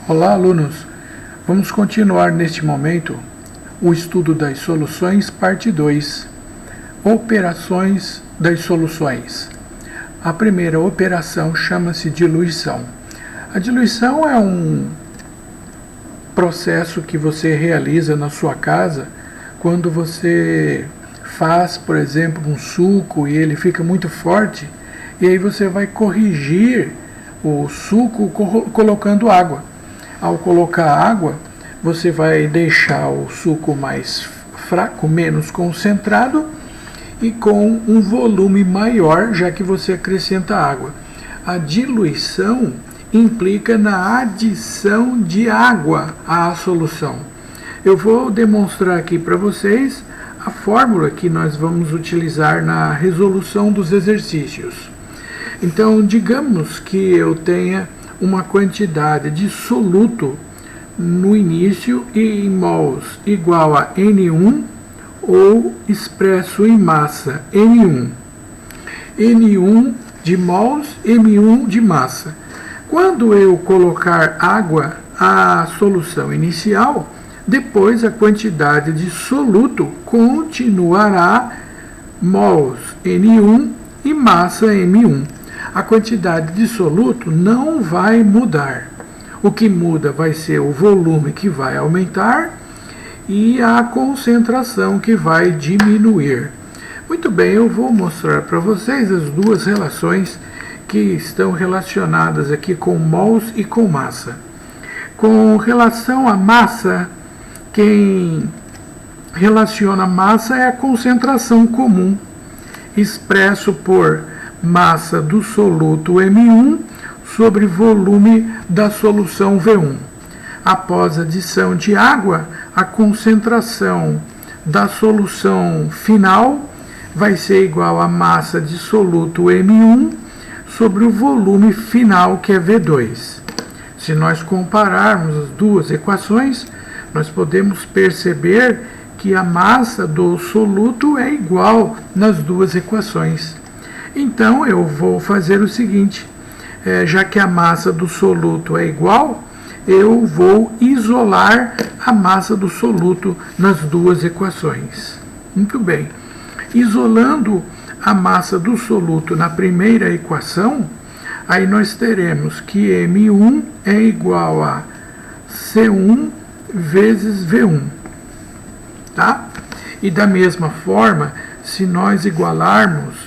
Olá, alunos! Vamos continuar neste momento o estudo das soluções, parte 2, operações das soluções. A primeira operação chama-se diluição. A diluição é um processo que você realiza na sua casa quando você faz, por exemplo, um suco e ele fica muito forte, e aí você vai corrigir o suco colocando água. Ao colocar água, você vai deixar o suco mais fraco, menos concentrado e com um volume maior, já que você acrescenta água. A diluição implica na adição de água à solução. Eu vou demonstrar aqui para vocês a fórmula que nós vamos utilizar na resolução dos exercícios. Então, digamos que eu tenha uma quantidade de soluto no início e em mols igual a N1 ou expresso em massa N1. N1 de mols, M1 de massa. Quando eu colocar água à solução inicial, depois a quantidade de soluto continuará mols N1 e massa M1. A quantidade de soluto não vai mudar. O que muda vai ser o volume, que vai aumentar, e a concentração, que vai diminuir. Muito bem, eu vou mostrar para vocês as duas relações que estão relacionadas aqui com mols e com massa. Com relação à massa, quem relaciona massa é a concentração comum, expresso por massa do soluto M1 sobre volume da solução V1. Após a adição de água, a concentração da solução final vai ser igual à massa de soluto M1 sobre o volume final, que é V2. Se nós compararmos as duas equações, nós podemos perceber que a massa do soluto é igual nas duas equações. Então, eu vou fazer o seguinte, já que a massa do soluto é igual, eu vou isolar a massa do soluto nas duas equações. Muito bem. Isolando a massa do soluto na primeira equação, aí nós teremos que M1 é igual a C1 vezes V1. Tá? E da mesma forma, se nós isolarmos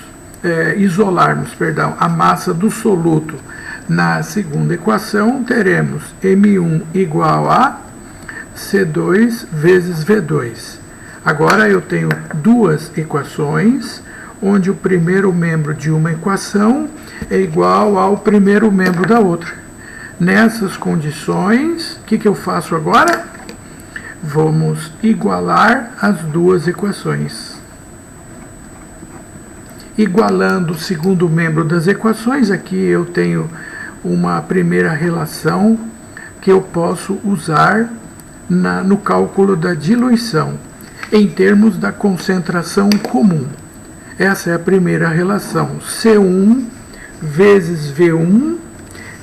a massa do soluto na segunda equação, teremos M1 igual a C2 vezes V2. Agora eu tenho duas equações, onde o primeiro membro de uma equação é igual ao primeiro membro da outra. Nessas condições, o que eu faço agora? Vamos igualar as duas equações. Igualando o segundo membro das equações, aqui eu tenho uma primeira relação que eu posso usar no cálculo da diluição, em termos da concentração comum. Essa é a primeira relação. C1 vezes V1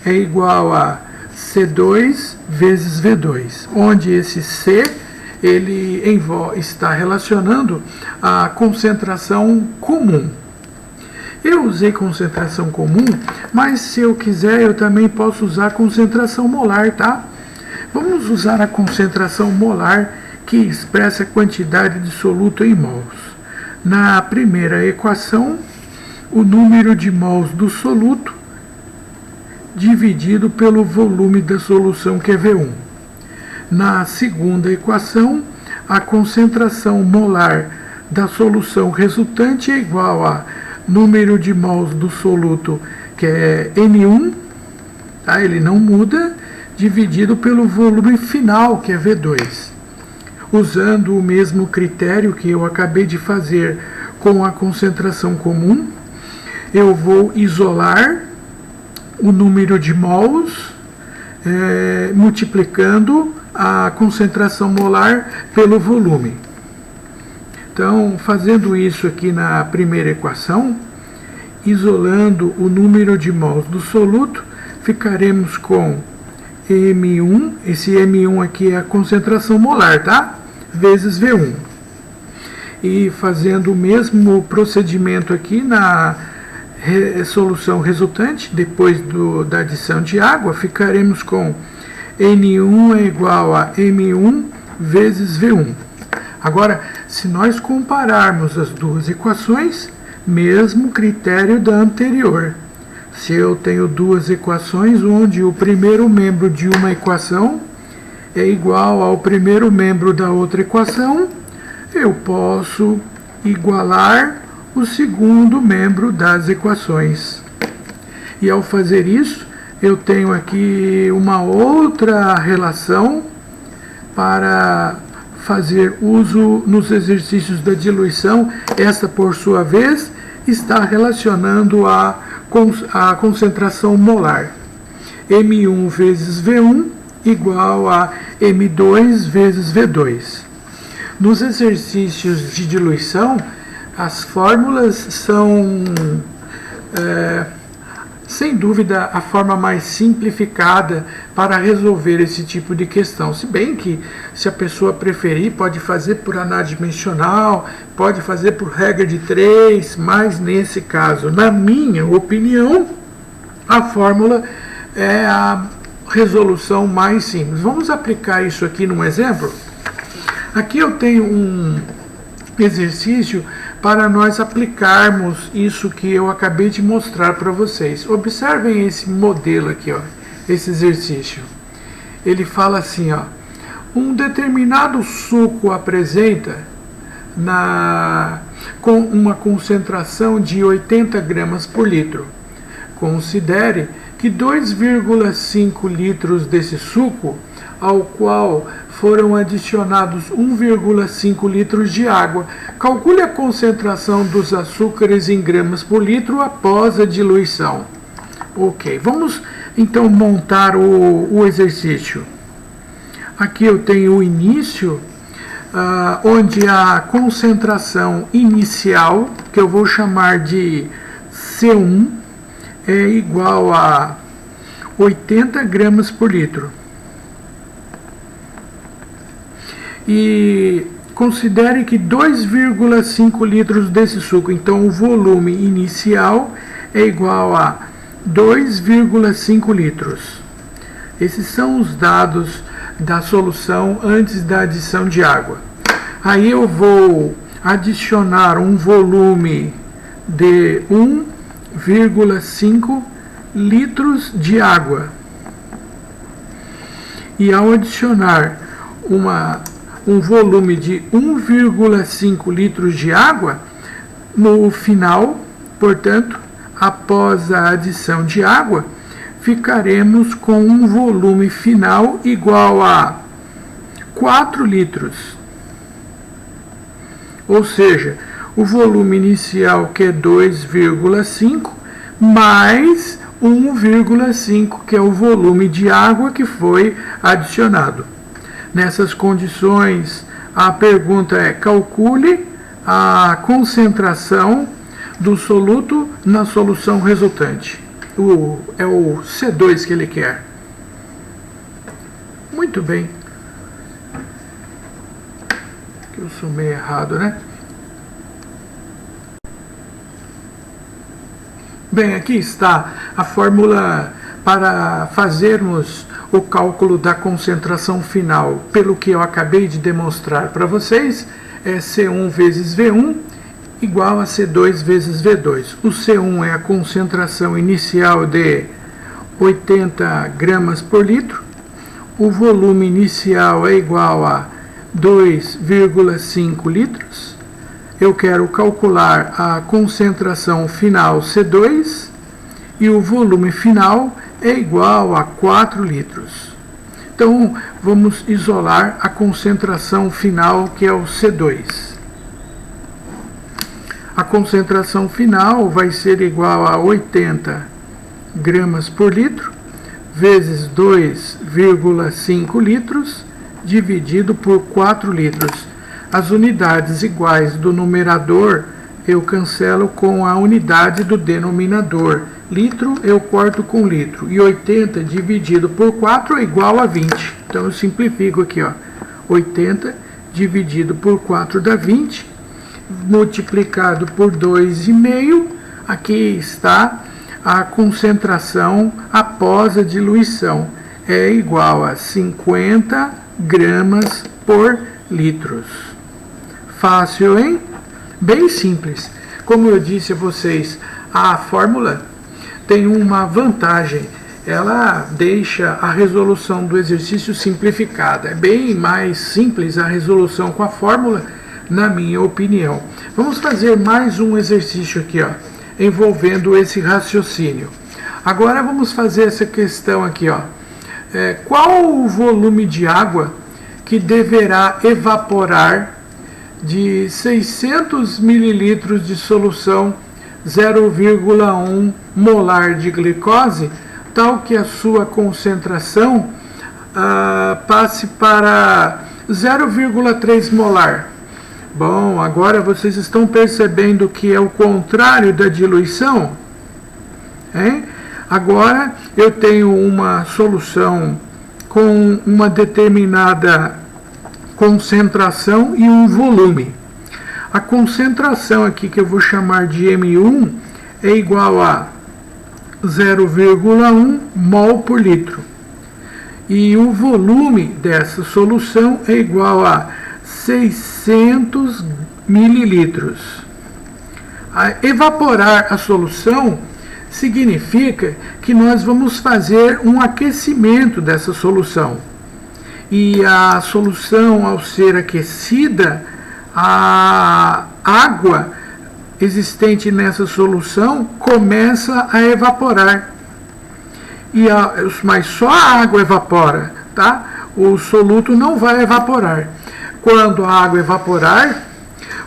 é igual a C2 vezes V2, onde esse C ele está relacionando a concentração comum. Eu usei concentração comum, mas se eu quiser eu também posso usar concentração molar, tá? Vamos usar a concentração molar, que expressa a quantidade de soluto em mols. Na primeira equação, o número de mols do soluto dividido pelo volume da solução, que é V1. Na segunda equação, a concentração molar da solução resultante é igual a número de mols do soluto, que é N1, tá? Ele não muda, dividido pelo volume final, que é V2. Usando o mesmo critério que eu acabei de fazer com a concentração comum, eu vou isolar o número de mols, multiplicando a concentração molar pelo volume. Então, fazendo isso aqui na primeira equação, isolando o número de mols do soluto, ficaremos com M1, esse M1 aqui é a concentração molar, tá? Vezes V1. E fazendo o mesmo procedimento aqui na solução resultante, depois da adição de água, ficaremos com N1 é igual a M1 vezes V1. Agora, se nós compararmos as duas equações, mesmo critério da anterior. Se eu tenho duas equações onde o primeiro membro de uma equação é igual ao primeiro membro da outra equação, eu posso igualar o segundo membro das equações. E ao fazer isso, eu tenho aqui uma outra relação para fazer uso nos exercícios da diluição. Esta, por sua vez, está relacionando a concentração molar. M1 vezes V1 igual a M2 vezes V2. Nos exercícios de diluição, as fórmulas são, sem dúvida, a forma mais simplificada para resolver esse tipo de questão. Se bem que, se a pessoa preferir, pode fazer por anadimensional, pode fazer por regra de 3, mas nesse caso, na minha opinião, a fórmula é a resolução mais simples. Vamos aplicar isso aqui num exemplo? Aqui eu tenho um exercício para nós aplicarmos isso que eu acabei de mostrar para vocês. Observem esse modelo aqui, ó, esse exercício. Ele fala assim, ó, um determinado suco apresenta com uma concentração de 80 gramas por litro. Considere que 2,5 litros desse suco, ao qual foram adicionados 1,5 litros de água. Calcule a concentração dos açúcares em gramas por litro após a diluição. Ok, vamos então montar o exercício. Aqui eu tenho o início, onde a concentração inicial, que eu vou chamar de C1, é igual a 80 gramas por litro. E considere que 2,5 litros desse suco, então o volume inicial é igual a 2,5 litros. Esses são os dados da solução antes da adição de água. Aí eu vou adicionar um volume de 1,5 litros de água. E ao adicionar um volume de 1,5 litros de água, no final, portanto, após a adição de água, ficaremos com um volume final igual a 4 litros. Ou seja, o volume inicial, que é 2,5, mais 1,5, que é o volume de água que foi adicionado. Nessas condições, a pergunta é: calcule a concentração do soluto na solução resultante. É o C2 que ele quer. Muito bem. Que eu sou meio errado, né? Bem, aqui está a fórmula para fazermos o cálculo da concentração final. Pelo que eu acabei de demonstrar para vocês, é C1 vezes V1 igual a C2 vezes V2. O C1 é a concentração inicial de 80 gramas por litro. O volume inicial é igual a 2,5 litros. Eu quero calcular a concentração final C2 e o volume final é igual a 4 litros. Então, vamos isolar a concentração final, que é o C2. A concentração final vai ser igual a 80 gramas por litro, vezes 2,5 litros, dividido por 4 litros. As unidades iguais do numerador eu cancelo com a unidade do denominador. Litro eu corto com litro. E 80 dividido por 4 é igual a 20. Então eu simplifico aqui, ó. 80 dividido por 4 dá 20. Multiplicado por 2,5. Aqui está a concentração após a diluição. É igual a 50 gramas por litros. Fácil, hein? Bem simples. Como eu disse a vocês, a fórmula tem uma vantagem. Ela deixa a resolução do exercício simplificada. É bem mais simples a resolução com a fórmula, na minha opinião. Vamos fazer mais um exercício aqui, ó, envolvendo esse raciocínio. Agora vamos fazer essa questão aqui, ó. Qual o volume de água que deverá evaporar de 600 ml de solução 0,1 molar de glicose, tal que a sua concentração passe para 0,3 molar? Bom, agora vocês estão percebendo que é o contrário da diluição? Hein? Agora eu tenho uma solução com uma determinada concentração e um volume. A concentração aqui, que eu vou chamar de M1, é igual a 0,1 mol por litro. E o volume dessa solução é igual a 600 mililitros. Evaporar a solução significa que nós vamos fazer um aquecimento dessa solução. E a solução, ao ser aquecida, a água existente nessa solução começa a evaporar. Mas só a água evapora, tá? O soluto não vai evaporar. Quando a água evaporar,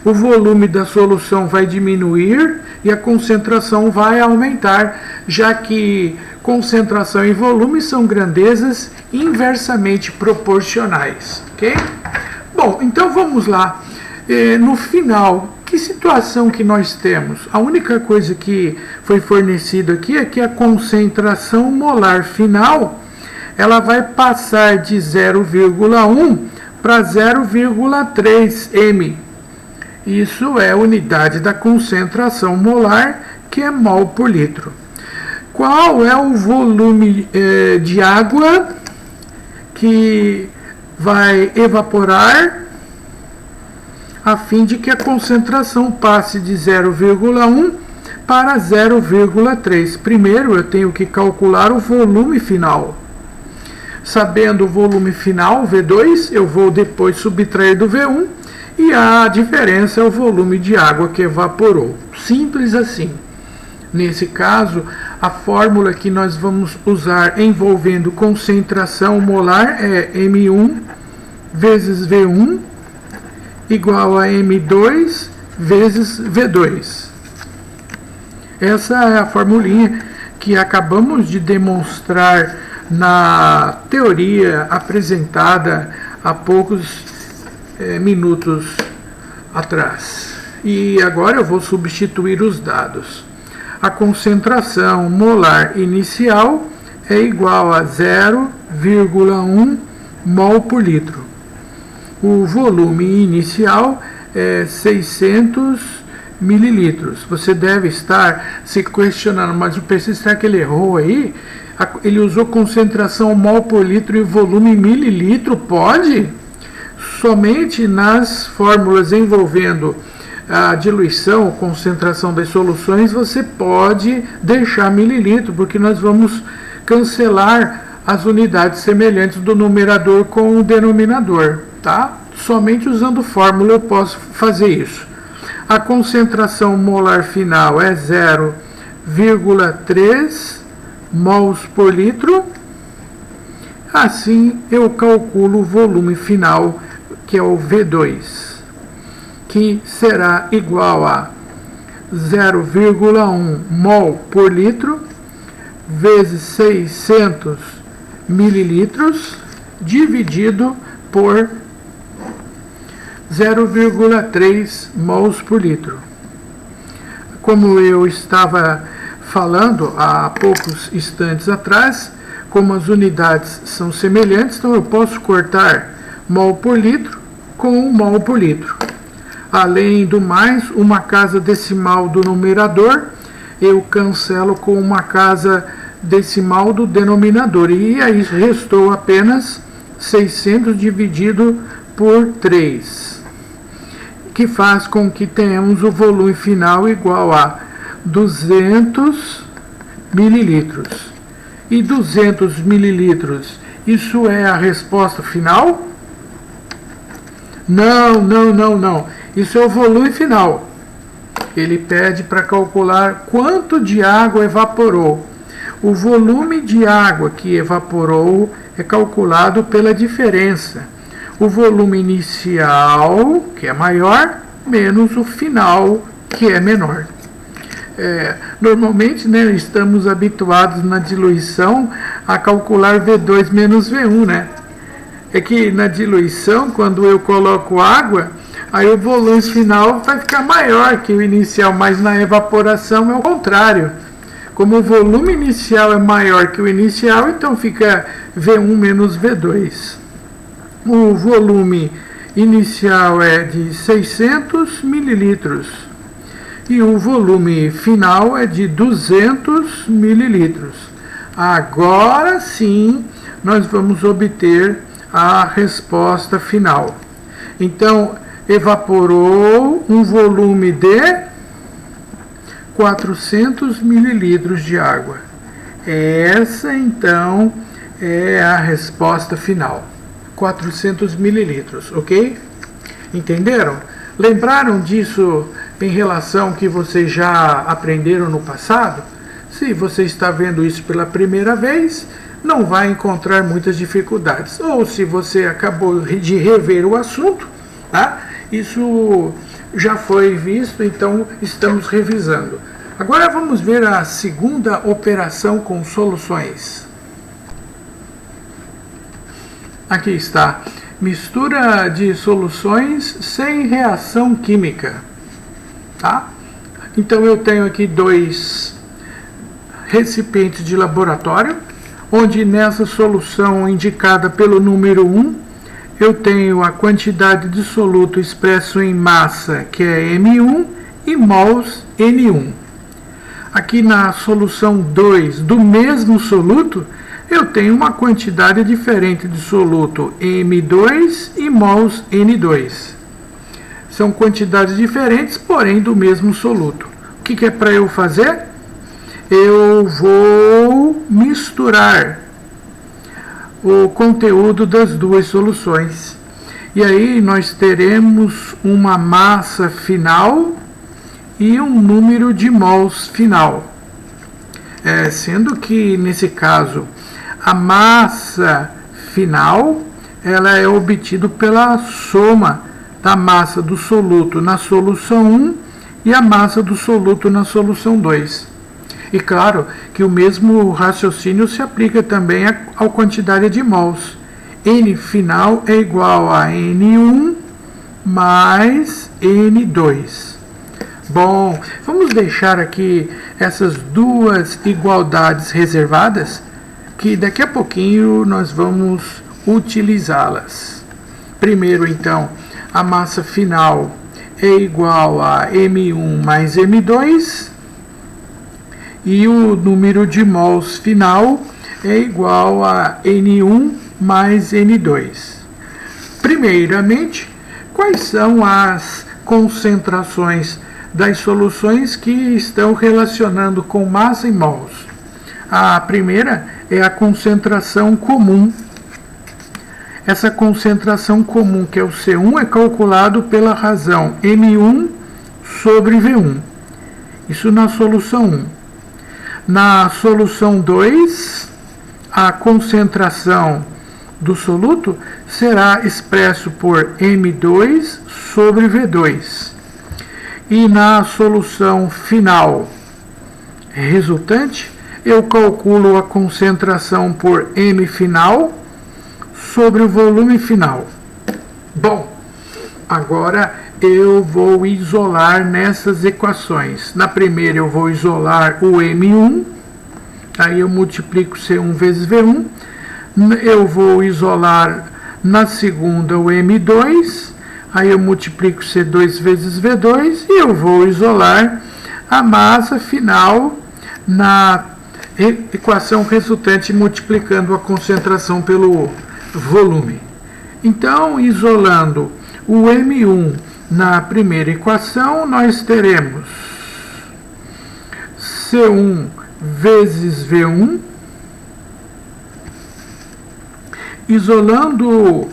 o volume da solução vai diminuir e a concentração vai aumentar, já que concentração e volume são grandezas inversamente proporcionais, ok? Bom, então vamos lá. No final, que situação que nós temos? A única coisa que foi fornecida aqui é que a concentração molar final ela vai passar de 0,1 para 0,3 m. Isso é a unidade da concentração molar, que é mol por litro. Qual é o volume de água que vai evaporar a fim de que a concentração passe de 0,1 para 0,3? Primeiro eu tenho que calcular o volume final. Sabendo o volume final, V2, eu vou depois subtrair do V1 e a diferença é o volume de água que evaporou. Simples assim. Nesse caso, a fórmula que nós vamos usar envolvendo concentração molar é M1 vezes V1 igual a M2 vezes V2. Essa é a formulinha que acabamos de demonstrar na teoria apresentada há poucos minutos atrás. E agora eu vou substituir os dados. A concentração molar inicial é igual a 0,1 mol por litro. O volume inicial é 600 mililitros. Você deve estar se questionando, mas o PC, será que ele errou aí? Ele usou concentração mol por litro e volume mililitro? Pode? Somente nas fórmulas envolvendo a diluição, concentração das soluções, você pode deixar mililitro, porque nós vamos cancelar as unidades semelhantes do numerador com o denominador, tá? Somente usando fórmula eu posso fazer isso. A concentração molar final é 0,3 mols por litro. Assim eu calculo o volume final, que é o V2, que será igual a 0,1 mol por litro vezes 600 mililitros dividido por 0,3 mols por litro. como eu estava falando há poucos instantes atrás, como as unidades são semelhantes, então eu posso cortar mol por litro com mol por litro. Além do mais, uma casa decimal do numerador eu cancelo com uma casa decimal do denominador. E aí restou apenas 600 dividido por 3, que faz com que tenhamos o volume final igual a 200 mililitros. E 200 mililitros, isso é a resposta final? Não. Isso é o volume final. Ele pede para calcular quanto de água evaporou. O volume de água que evaporou é calculado pela diferença. O volume inicial, que é maior, menos o final, que é menor. Normalmente, né, estamos habituados na diluição a calcular V2 menos V1, né? É que na diluição, quando eu coloco água, aí o volume final vai ficar maior que o inicial, mas na evaporação é o contrário. Como o volume inicial é maior que o inicial, então fica V1 menos V2. O volume inicial é de 600 mililitros e o volume final é de 200 mililitros. Agora sim, nós vamos obter a resposta final. Então, evaporou um volume de 400 mililitros de água. Essa, então, é a resposta final. 400 mililitros, ok? Entenderam? Lembraram disso em relação ao que vocês já aprenderam no passado? Se você está vendo isso pela primeira vez, não vai encontrar muitas dificuldades. Ou se você acabou de rever o assunto, tá? Isso já foi visto, então estamos revisando. Agora vamos ver a segunda operação com soluções. Aqui está. Mistura de soluções sem reação química. Tá? Então eu tenho aqui 2 recipientes de laboratório, onde nessa solução indicada pelo número 1, eu tenho a quantidade de soluto expresso em massa, que é M1, e mols N1. Aqui na solução 2 do mesmo soluto, eu tenho uma quantidade diferente de soluto M2 e mols N2. São quantidades diferentes, porém do mesmo soluto. O que é para eu fazer? Eu vou misturar o conteúdo das duas soluções. E aí nós teremos uma massa final e um número de mols final. Sendo que, nesse caso, a massa final ela é obtida pela soma da massa do soluto na solução 1 e a massa do soluto na solução 2. E claro que o mesmo raciocínio se aplica também à quantidade de mols. N final é igual a N1 mais N2. Bom, vamos deixar aqui essas duas igualdades reservadas, que daqui a pouquinho nós vamos utilizá-las. Primeiro, então, a massa final é igual a M1 mais M2 e o número de mols final é igual a N1 mais N2. Primeiramente, quais são as concentrações das soluções que estão relacionando com massa e mols? A primeira é a concentração comum. Essa concentração comum, que é o C1, é calculado pela razão M1 sobre V1. Isso na solução 1. Na solução 2, a concentração do soluto será expresso por M2 sobre V2. E na solução final resultante, eu calculo a concentração por M final sobre o volume final. Bom, agora eu vou isolar nessas equações. Na primeira eu vou isolar o M1, aí eu multiplico C1 vezes V1. Eu vou isolar na segunda o M2, aí eu multiplico C2 vezes V2 e eu vou isolar a massa final na equação resultante multiplicando a concentração pelo volume. Então, isolando o M1 na primeira equação, nós teremos C1 vezes V1. Isolando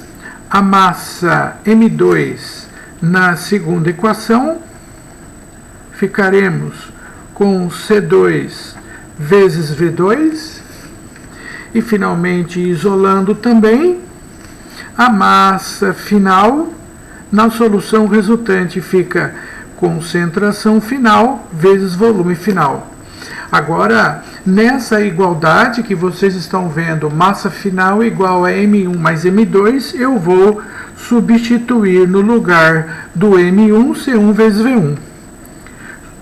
a massa M2 na segunda equação, ficaremos com C2 vezes V2. E, finalmente, isolando também a massa final, na solução resultante fica concentração final vezes volume final. Agora, nessa igualdade que vocês estão vendo, massa final igual a M1 mais M2, eu vou substituir no lugar do M1, C1 vezes V1.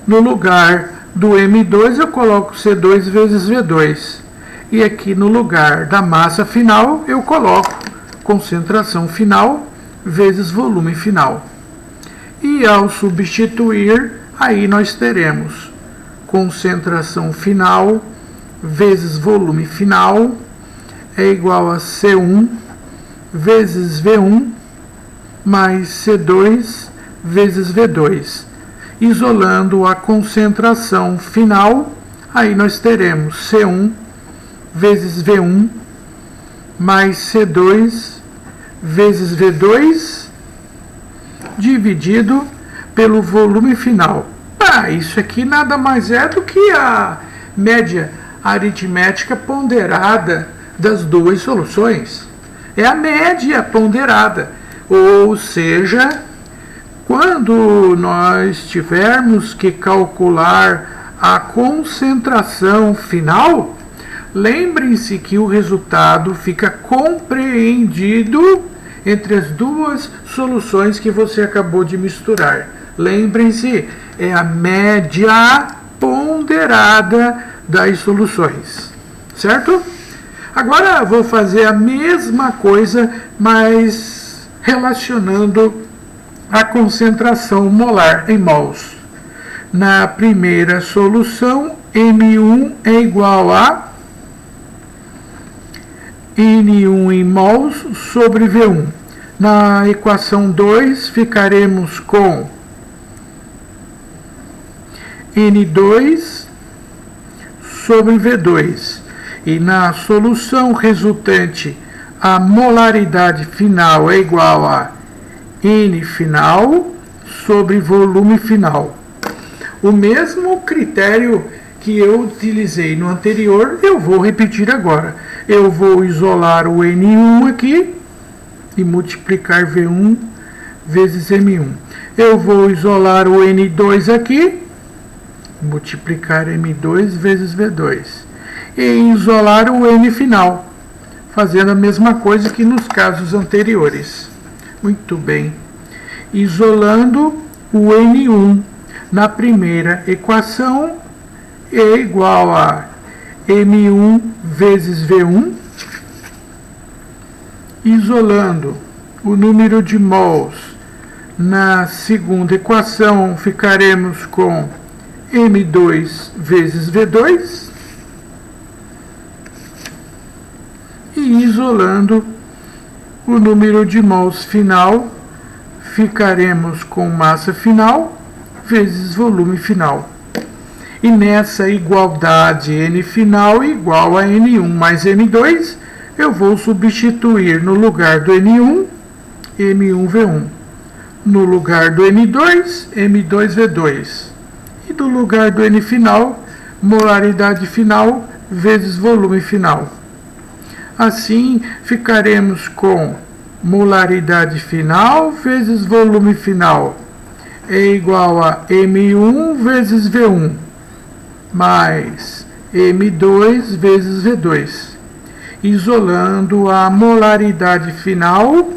No lugar do M2, eu coloco C2 vezes V2. E aqui no lugar da massa final, eu coloco concentração final vezes volume final. E ao substituir, aí nós teremos concentração final vezes volume final é igual a C1 vezes V1 mais C2 vezes V2. Isolando a concentração final, aí nós teremos C1 vezes V1 mais C2 vezes V2 dividido pelo volume final. Isso aqui nada mais é do que a média aritmética ponderada das duas soluções. É a média ponderada, ou seja, quando nós tivermos que calcular a concentração final, lembrem-se que o resultado fica compreendido entre as duas soluções que você acabou de misturar. Lembrem-se, é a média ponderada das soluções, certo? Agora vou fazer a mesma coisa, mas relacionando a concentração molar em mols. Na primeira solução, M1 é igual a N1 em mols sobre V1. Na equação 2, ficaremos com N2 sobre V2. E na solução resultante, a molaridade final é igual a N final sobre volume final. O mesmo critério que eu utilizei no anterior, eu vou repetir agora. Eu vou isolar o N1 aqui e multiplicar V1 vezes M1. Eu vou isolar o N2 aqui, multiplicar M2 vezes V2. E isolar o N final, fazendo a mesma coisa que nos casos anteriores. Muito bem. Isolando o N1 na primeira equação é igual a M1 vezes V1. Isolando o número de mols na segunda equação, ficaremos com M2 vezes V2. E isolando o número de mols final, ficaremos com massa final vezes volume final. E nessa igualdade N final igual a N1 mais N2, eu vou substituir no lugar do N1, M1V1. No lugar do N2, M2V2. E no lugar do N final, molaridade final vezes volume final. Assim, ficaremos com molaridade final vezes volume final é igual a M1 vezes V1 mais M2 vezes V2. Isolando a molaridade final,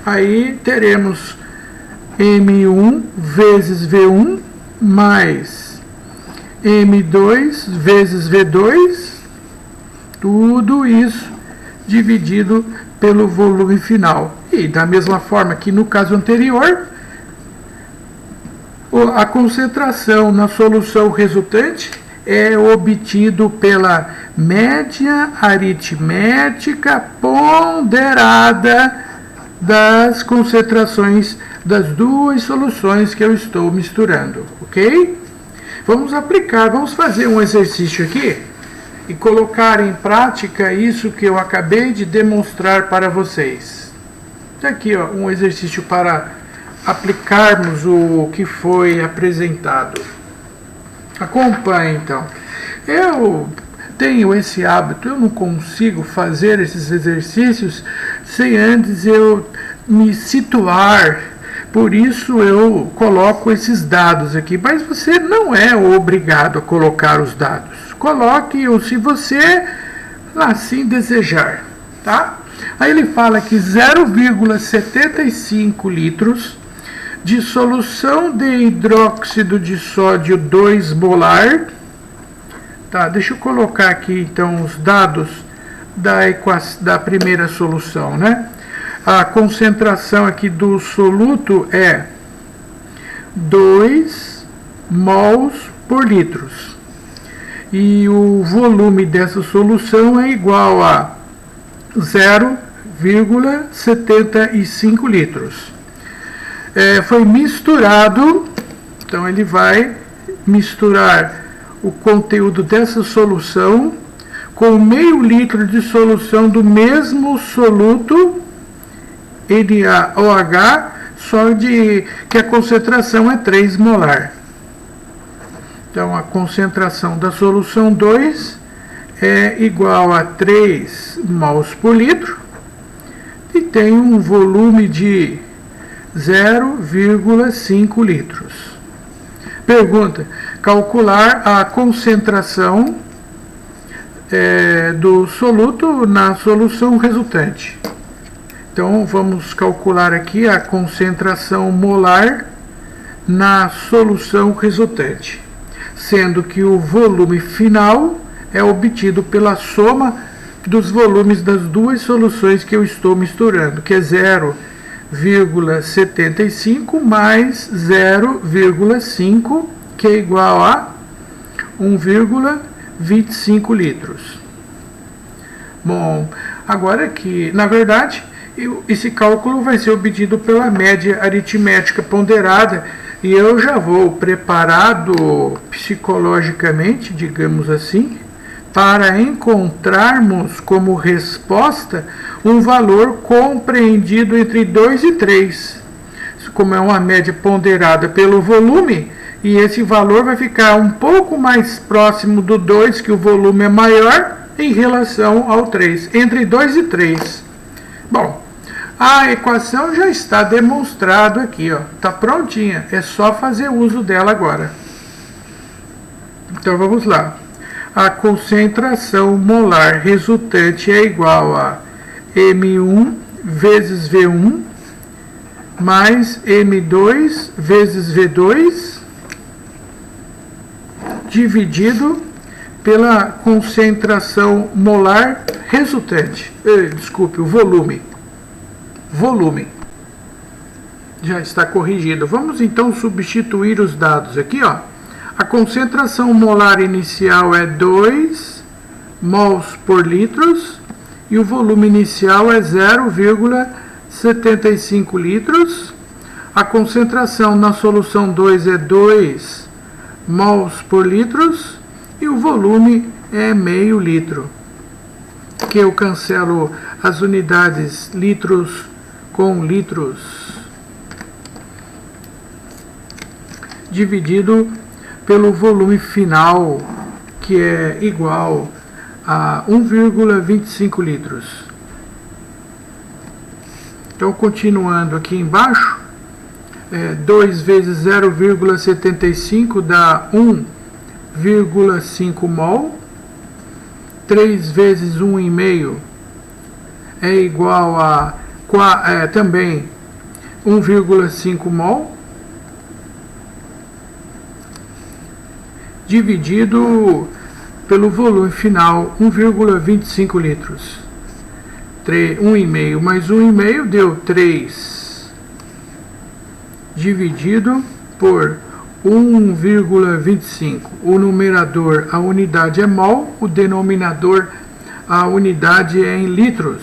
aí teremos M1 vezes V1 mais M2 vezes V2, tudo isso dividido pelo volume final. E da mesma forma que no caso anterior, a concentração na solução resultante é obtido pela média aritmética ponderada das concentrações das duas soluções que eu estou misturando, ok? Vamos aplicar, vamos fazer um exercício aqui e colocar em prática isso que eu acabei de demonstrar para vocês. Aqui, ó, um exercício para aplicarmos o que foi apresentado. Acompanhe, então. Eu tenho esse hábito, eu não consigo fazer esses exercícios sem antes eu me situar. Por isso eu coloco esses dados aqui, mas você não é obrigado a colocar os dados. Coloque-os se você assim desejar, tá? Aí ele fala que 0,75 litros de solução de hidróxido de sódio 2 molar. Tá, deixa eu colocar aqui então os dados da primeira solução, né? A concentração aqui do soluto é 2 mols por litros. E o volume dessa solução é igual a 0,75 litros. Foi misturado, então ele vai misturar o conteúdo dessa solução com meio litro de solução do mesmo soluto NaOH, só de que a concentração é 3 molar. Então a concentração da solução 2 é igual a 3 mols por litro e tem um volume de 0,5 litros. Pergunta: calcular a concentração do soluto na solução resultante. Então vamos calcular aqui a concentração molar na solução resultante, sendo que o volume final é obtido pela soma dos volumes das duas soluções que eu estou misturando, que é 0,75 mais 0,5, que é igual a 1,25 litros. Bom, agora que, na verdade, esse cálculo vai ser obtido pela média aritmética ponderada e eu já vou preparado psicologicamente, digamos assim, para encontrarmos como resposta um valor compreendido entre 2 e 3. Como é uma média ponderada pelo volume, e esse valor vai ficar um pouco mais próximo do 2, que o volume é maior, em relação ao 3, entre 2 e 3. Bom, a equação já está demonstrada aqui, ó, está prontinha, é só fazer uso dela agora. Então vamos lá. A concentração molar resultante é igual a M1 vezes V1 mais M2 vezes V2 dividido pela concentração molar resultante. Desculpe, o volume. Volume. Já está corrigido. Vamos então substituir os dados aqui, ó. A concentração molar inicial é 2 mols por litros e o volume inicial é 0,75 litros. A concentração na solução 2 é 2 mols por litros e o volume é meio litro. Que eu cancelo as unidades litros com litros, dividido pelo volume final, que é igual a 1,25 litros. Então, continuando aqui embaixo, 2 vezes 0,75 dá 1,5 mol. 3 vezes 1,5 é igual a também 1,5 mol dividido pelo volume final, 1,25 litros. 1,5 mais 1,5 deu 3, dividido por 1,25. O numerador, a unidade é mol, o denominador, a unidade é em litros.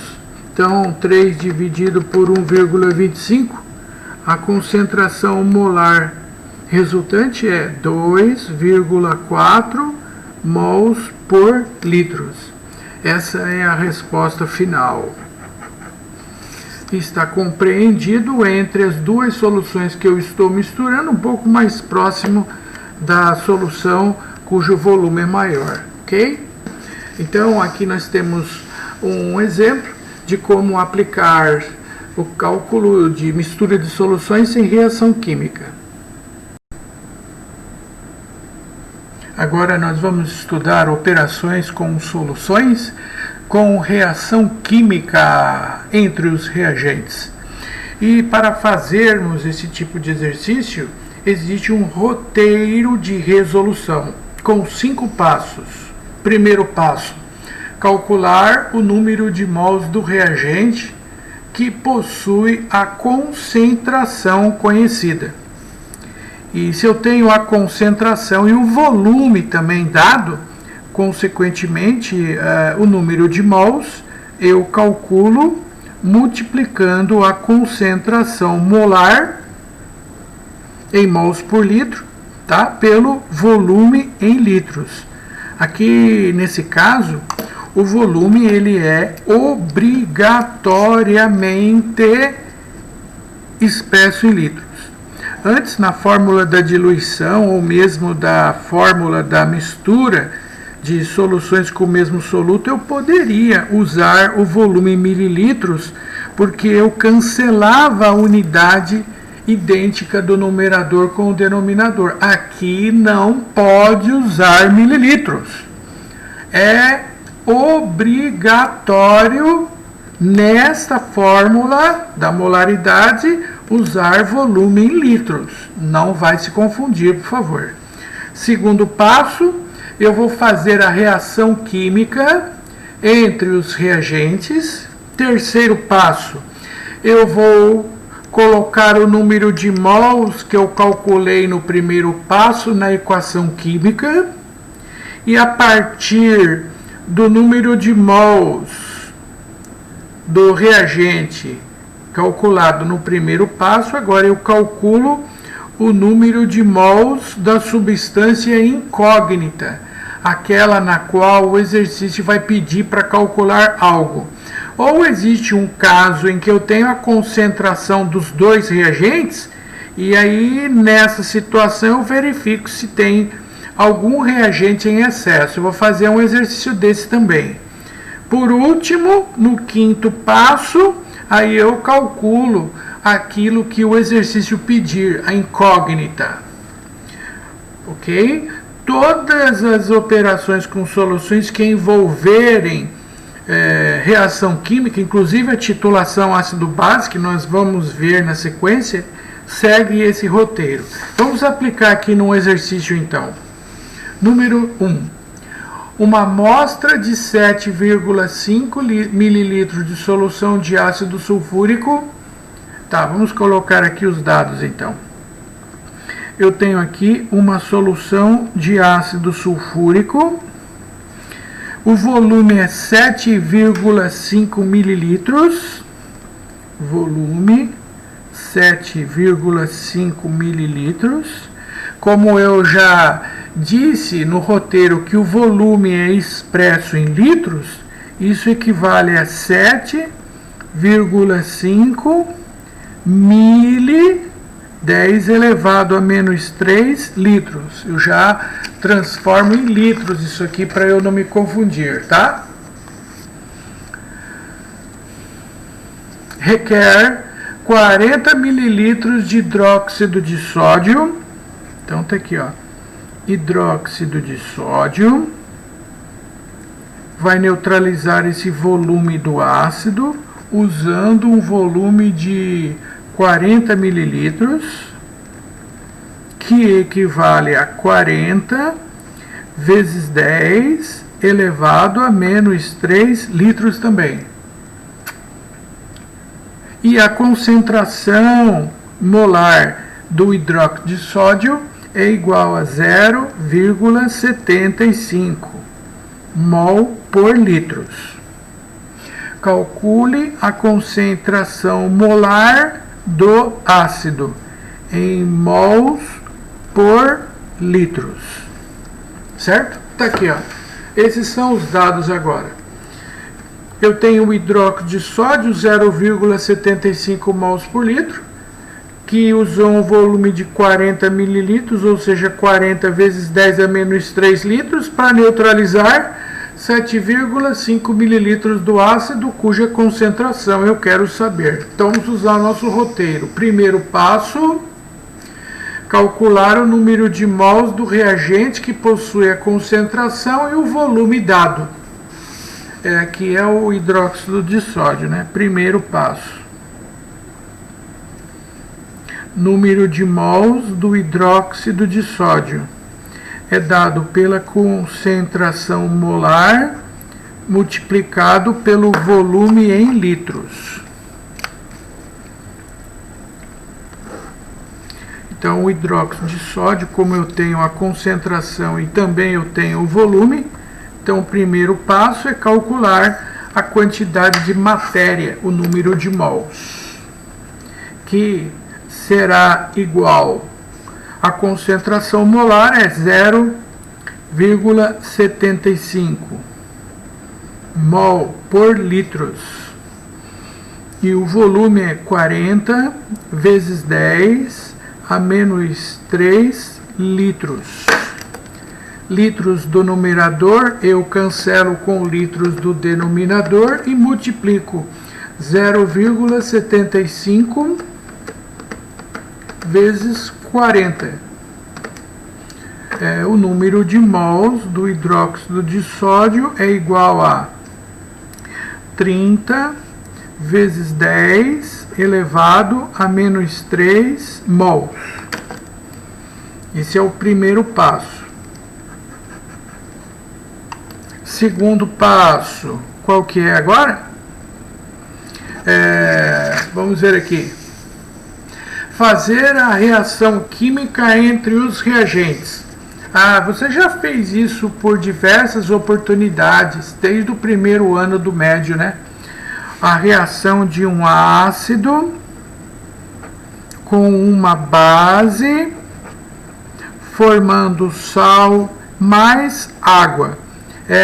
Então, 3 dividido por 1,25, a concentração molar resultante é 2,4 mols por litros. Essa é a resposta final. Está compreendido entre as duas soluções que eu estou misturando, um pouco mais próximo da solução cujo volume é maior, ok? Então, aqui nós temos um exemplo de como aplicar o cálculo de mistura de soluções sem reação química. Agora nós vamos estudar operações com soluções com reação química entre os reagentes. E para fazermos esse tipo de exercício, existe um roteiro de resolução com 5 passos. Primeiro passo: calcular o número de mols do reagente que possui a concentração conhecida. E se eu tenho a concentração e o volume também dado, consequentemente, o número de mols, eu calculo multiplicando a concentração molar em mols por litro, tá? Pelo volume em litros. Aqui, nesse caso, o volume ele é obrigatoriamente expresso em litros. Antes, na fórmula da diluição ou mesmo da fórmula da mistura de soluções com o mesmo soluto, eu poderia usar o volume em mililitros, porque eu cancelava a unidade idêntica do numerador com o denominador. Aqui não pode usar mililitros. É obrigatório, nesta fórmula da molaridade, usar volume em litros. Não vai se confundir, por favor. Segundo passo, eu vou fazer a reação química entre os reagentes. Terceiro passo, eu vou colocar o número de mols que eu calculei no primeiro passo na equação química. E a partir do número de mols do reagente calculado no primeiro passo, agora eu calculo o número de mols da substância incógnita, aquela na qual o exercício vai pedir para calcular algo. Ou existe um caso em que eu tenho a concentração dos dois reagentes, e aí nessa situação eu verifico se tem algum reagente em excesso. Eu vou fazer um exercício desse também. Por último, no quinto passo, aí eu calculo aquilo que o exercício pedir, a incógnita. Ok? Todas as operações com soluções que envolverem reação química, inclusive a titulação ácido-base, que nós vamos ver na sequência, segue esse roteiro. Vamos aplicar aqui num exercício então. Número 1. Uma amostra de 7,5 ml de solução de ácido sulfúrico. Tá, vamos colocar aqui os dados então. Eu tenho aqui uma solução de ácido sulfúrico. O volume é 7,5 mililitros. Volume 7,5 mililitros. Como eu já disse no roteiro que o volume é expresso em litros, isso equivale a 7,5 mili 10 elevado a menos 3 litros. Eu já transformo em litros isso aqui para eu não me confundir, tá? Requer 40 mililitros de hidróxido de sódio. Então tá aqui, ó. Hidróxido de sódio vai neutralizar esse volume do ácido usando um volume de 40 mililitros, que equivale a 40 vezes 10 elevado a menos 3 litros também. E a concentração molar do hidróxido de sódio é igual a 0,75 mol por litros. Calcule a concentração molar do ácido em mols por litros. Certo? Tá aqui, ó. Esses são os dados agora. Eu tenho o hidróxido de sódio 0,75 mols por litro, que usou um volume de 40 mililitros, ou seja, 40 vezes 10 a menos 3 litros, para neutralizar 7,5 mililitros do ácido, cuja concentração eu quero saber. Então vamos usar o nosso roteiro. Primeiro passo, calcular o número de mols do reagente que possui a concentração e o volume dado. Aqui é o hidróxido de sódio, né? Primeiro passo. Número de mols do hidróxido de sódio é dado pela concentração molar multiplicado pelo volume em litros. Então, o hidróxido de sódio, como eu tenho a concentração e também eu tenho o volume, então o primeiro passo é calcular a quantidade de matéria, o número de mols, que será igual. A concentração molar é 0,75 mol por litros. E o volume é 40 vezes 10 a menos 3 litros. Litros do numerador eu cancelo com litros do denominador e multiplico 0,75 vezes 40. O número de mols do hidróxido de sódio é igual a 30 vezes 10 elevado a menos 3 mols. Esse é o primeiro passo. Segundo passo, qual que é agora? Vamos ver aqui. Fazer a reação química entre os reagentes. Você já fez isso por diversas oportunidades, desde o primeiro ano do médio, né? A reação de um ácido com uma base, formando sal mais água.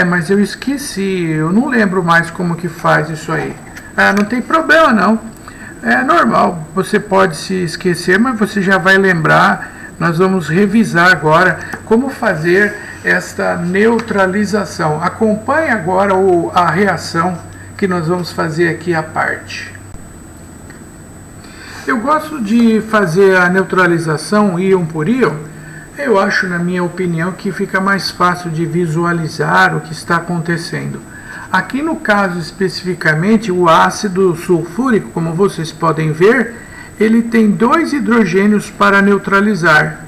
Mas eu esqueci, eu não lembro mais como que faz isso aí. Não tem problema não. É normal, você pode se esquecer, mas você já vai lembrar. Nós vamos revisar agora como fazer esta neutralização. Acompanhe agora a reação que nós vamos fazer aqui à parte. Eu gosto de fazer a neutralização íon por íon. Eu acho, na minha opinião, que fica mais fácil de visualizar o que está acontecendo. Aqui no caso especificamente, o ácido sulfúrico, como vocês podem ver, ele tem 2 hidrogênios para neutralizar.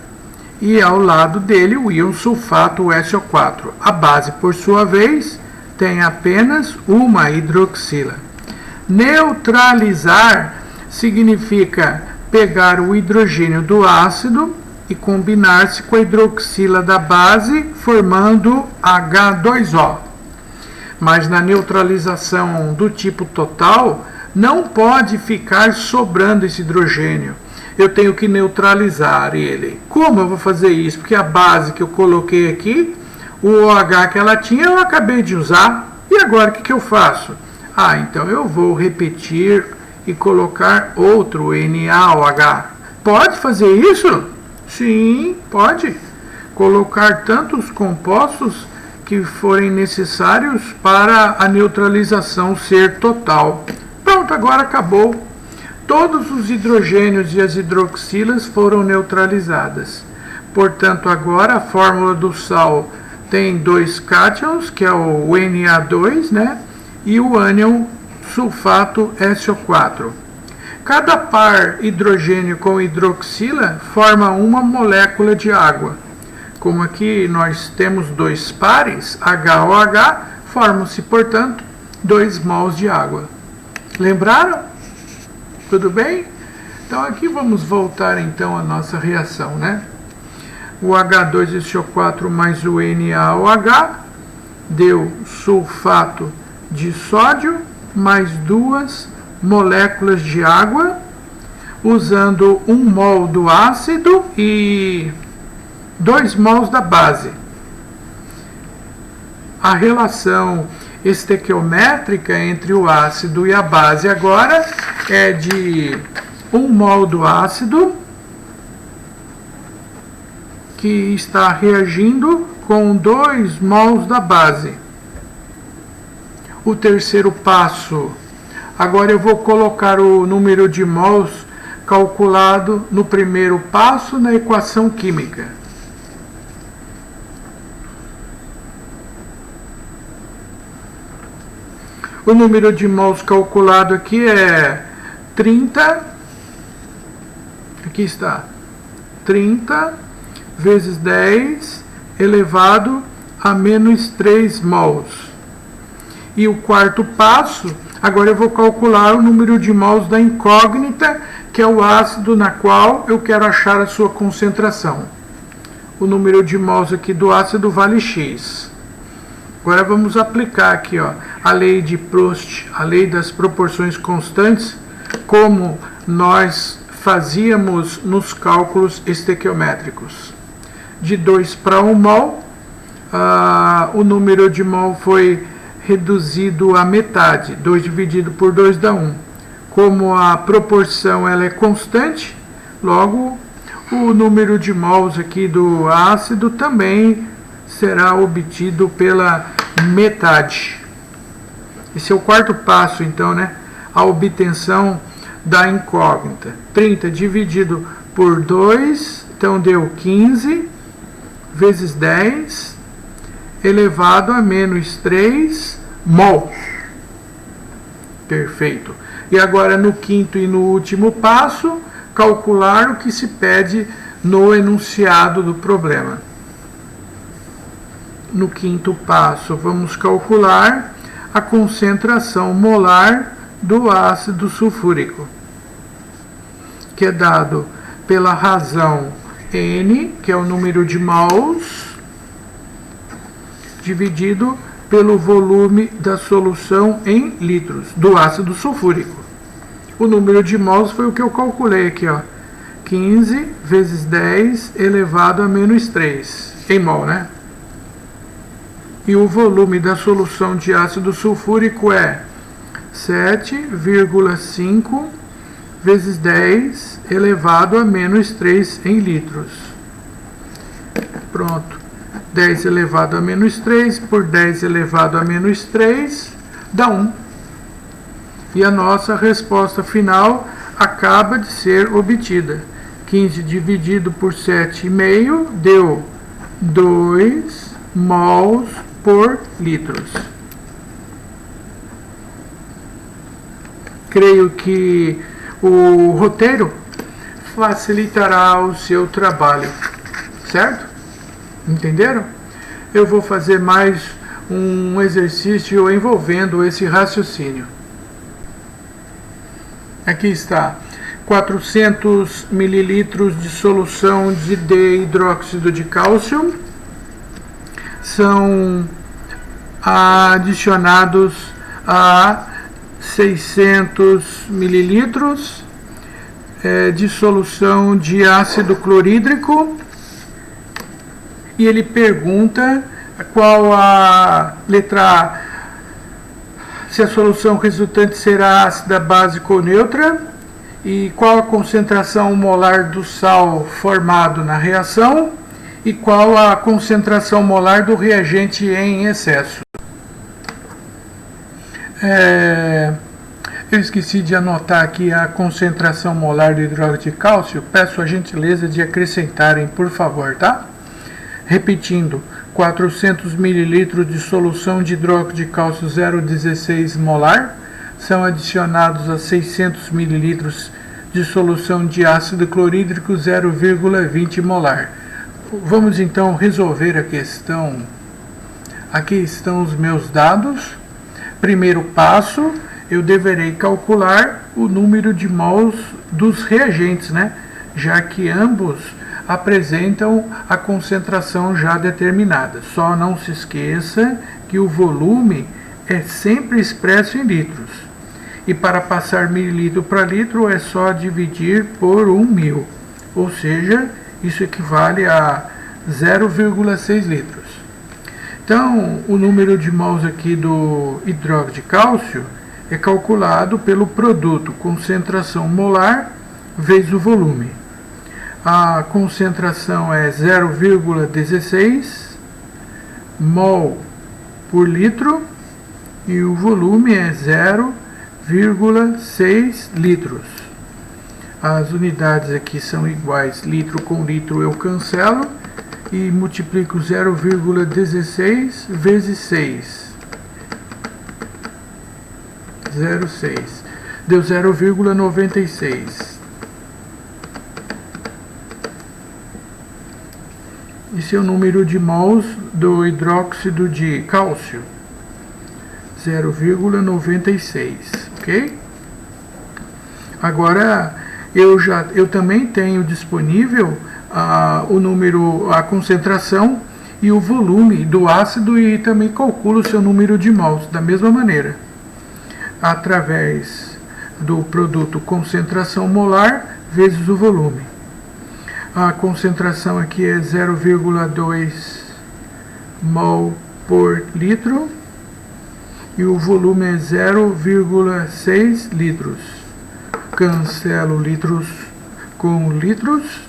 E ao lado dele o íon sulfato, o SO4. A base, por sua vez, tem apenas uma hidroxila. Neutralizar significa pegar o hidrogênio do ácido e combinar-se com a hidroxila da base, formando H2O. Mas na neutralização do tipo total, não pode ficar sobrando esse hidrogênio. Eu tenho que neutralizar ele. Como eu vou fazer isso? Porque a base que eu coloquei aqui, o OH que ela tinha, eu acabei de usar. E agora o que eu faço? Então eu vou repetir e colocar outro NaOH. Pode fazer isso? Sim, pode. Colocar tantos compostos que forem necessários para a neutralização ser total. Pronto, agora acabou. Todos os hidrogênios e as hidroxilas foram neutralizadas. Portanto, agora a fórmula do sal tem 2 cátions, que é o Na2, né? E o ânion sulfato SO4. Cada par hidrogênio com hidroxila forma uma molécula de água. Como aqui nós temos dois pares, HOH, formam-se, portanto, 2 mols de água. Lembraram? Tudo bem? Então aqui vamos voltar então à nossa reação, né? O H2SO4 mais o NaOH deu sulfato de sódio mais 2 moléculas de água, usando 1 mol do ácido e 2 mols da base. A relação estequiométrica entre o ácido e a base agora é de 1 mol do ácido, que está reagindo com 2 mols da base. O terceiro passo, agora eu vou colocar o número de mols calculado no primeiro passo na equação química. O número de mols calculado aqui é 30, aqui está, 30 vezes 10 elevado a menos 3 mols. E o quarto passo, agora eu vou calcular o número de mols da incógnita, que é o ácido na qual eu quero achar a sua concentração. O número de mols aqui do ácido vale X. Agora vamos aplicar aqui, ó, a lei de Proust, a lei das proporções constantes, como nós fazíamos nos cálculos estequiométricos. De 2 para 1 mol, o número de mol foi reduzido à metade. 2 dividido por 2 dá 1. Como a proporção ela é constante, logo o número de mols aqui do ácido também será obtido pela metade. Esse é o quarto passo, então, né? A obtenção da incógnita. 30 dividido por 2, então deu 15, vezes 10, elevado a menos 3 mol. Perfeito. E agora, no quinto e no último passo, calcular o que se pede no enunciado do problema. No quinto passo, vamos calcular a concentração molar do ácido sulfúrico, que é dado pela razão N, que é o número de mols, dividido pelo volume da solução em litros do ácido sulfúrico. O número de mols foi o que eu calculei aqui, ó, 15 vezes 10 elevado a menos 3, em mol, né? E o volume da solução de ácido sulfúrico é 7,5 vezes 10 elevado a menos 3 em litros. Pronto. 10 elevado a menos 3 por 10 elevado a menos 3 dá 1. E a nossa resposta final acaba de ser obtida. 15 dividido por 7,5 deu 2 mols por litros. Creio que o roteiro facilitará o seu trabalho, certo? Entenderam? Eu vou fazer mais um exercício envolvendo esse raciocínio. Aqui está. 400 mililitros de solução de D-hidróxido de cálcio são adicionados a 600 mililitros de solução de ácido clorídrico, e ele pergunta qual a letra A, se a solução resultante será ácida, básica ou neutra, e qual a concentração molar do sal formado na reação, e qual a concentração molar do reagente em excesso. Eu esqueci de anotar aqui a concentração molar do hidróxido de cálcio. Peço a gentileza de acrescentarem, por favor, tá? Repetindo, 400 ml de solução de hidróxido de cálcio 0,16 molar são adicionados a 600 ml de solução de ácido clorídrico 0,20 molar. Vamos então resolver a questão. Aqui estão os meus dados. Primeiro passo, eu deverei calcular o número de mols dos reagentes, né? Já que ambos apresentam a concentração já determinada. Só não se esqueça que o volume é sempre expresso em litros. E para passar mililitro para litro é só dividir por 1.000, ou seja, isso equivale a 0,6 litros. Então, o número de mols aqui do hidróxido de cálcio é calculado pelo produto concentração molar vezes o volume. A concentração é 0,16 mol por litro e o volume é 0,6 litros. As unidades aqui são iguais, litro com litro eu cancelo e multiplico 0,16 vezes 6. 0,6. Deu 0,96. Esse é o número de mols do hidróxido de cálcio. 0,96, ok? Agora eu também tenho disponível o número, a concentração e o volume do ácido e também calculo o seu número de mols da mesma maneira, através do produto concentração molar vezes o volume. A concentração aqui é 0,2 mol por litro e o volume é 0,6 litros. Cancelo litros com litros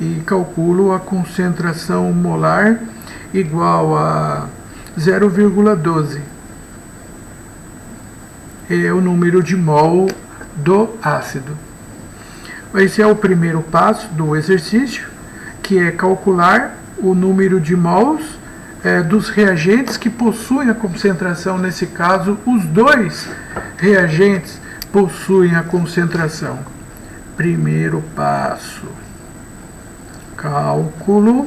e calculo a concentração molar igual a 0,12. É o número de mol do ácido. Esse é o primeiro passo do exercício, que é calcular o número de mols dos reagentes que possuem a concentração. Nesse caso, os dois reagentes possuem a concentração. Primeiro passo, cálculo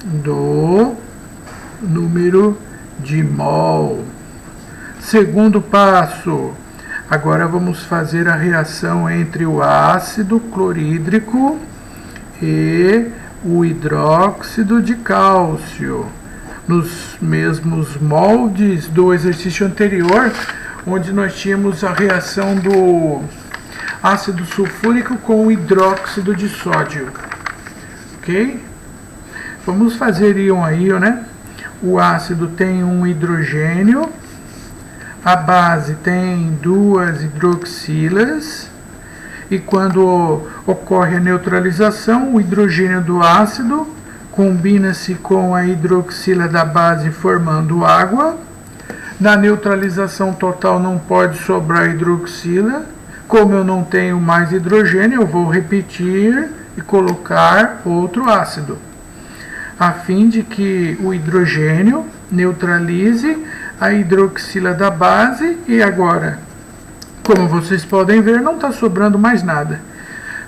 do número de mol. Segundo passo, agora vamos fazer a reação entre o ácido clorídrico e o hidróxido de cálcio, nos mesmos moldes do exercício anterior, onde nós tínhamos a reação do ácido sulfúrico com o hidróxido de sódio. Ok? Vamos fazer íon a íon, né? O ácido tem um hidrogênio, a base tem duas hidroxilas, e quando ocorre a neutralização, o hidrogênio do ácido combina-se com a hidroxila da base formando água. Na neutralização total não pode sobrar hidroxila. Como eu não tenho mais hidrogênio, eu vou repetir e colocar outro ácido, a fim de que o hidrogênio neutralize a hidroxila da base. E agora, como vocês podem ver, não está sobrando mais nada,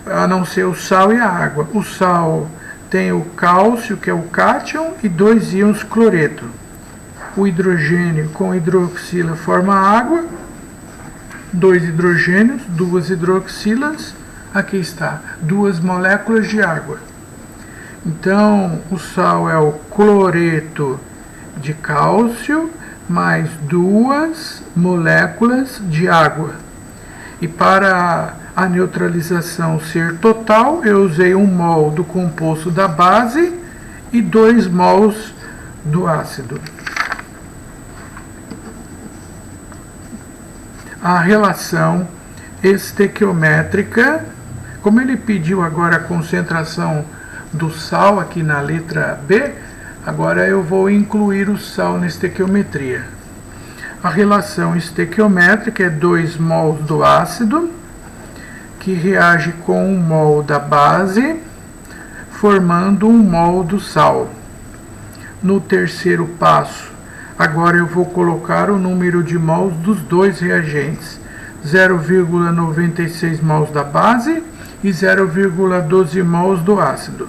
a não ser o sal e a água. O sal tem o cálcio, que é o cátion, e dois íons cloreto. O hidrogênio com hidroxila forma água, dois hidrogênios, duas hidroxilas, aqui está, duas moléculas de água. Então, o sal é o cloreto de cálcio mais duas moléculas de água. E para a neutralização ser total, eu usei 1 mol do composto da base e 2 mols do ácido. A relação estequiométrica, como ele pediu agora a concentração do sal aqui na letra B, agora eu vou incluir o sal na estequiometria. A relação estequiométrica é 2 mols do ácido, que reage com 1 mol da base, formando 1 mol do sal. No terceiro passo, Agora eu vou colocar o número de mols dos dois reagentes, 0,96 mols da base e 0,12 mols do ácido.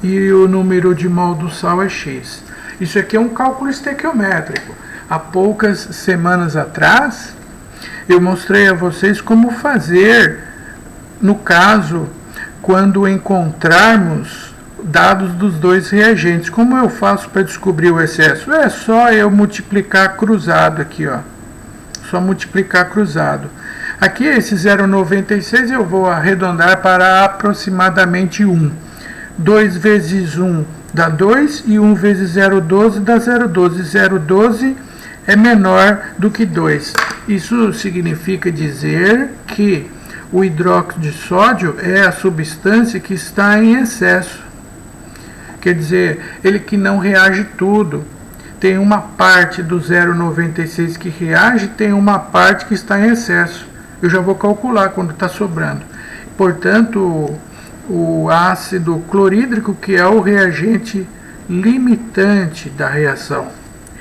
E o número de mol do sal é X. Isso aqui é um cálculo estequiométrico. Há poucas semanas atrás, eu mostrei a vocês como fazer, no caso, quando encontrarmos dados dos dois reagentes. Como eu faço para descobrir o excesso? É só eu multiplicar cruzado aqui, ó. Só multiplicar cruzado. Aqui, esse 0,96 eu vou arredondar para aproximadamente 1. 2 vezes 1 dá 2 e 1 vezes 0,12 dá 0,12. 0,12 é menor do que 2. Isso significa dizer que o hidróxido de sódio é a substância que está em excesso. Quer dizer, ele que não reage tudo. Tem uma parte do 0,96 que reage, tem uma parte que está em excesso. Eu já vou calcular quando está sobrando. Portanto, o ácido clorídrico, que é o reagente limitante da reação.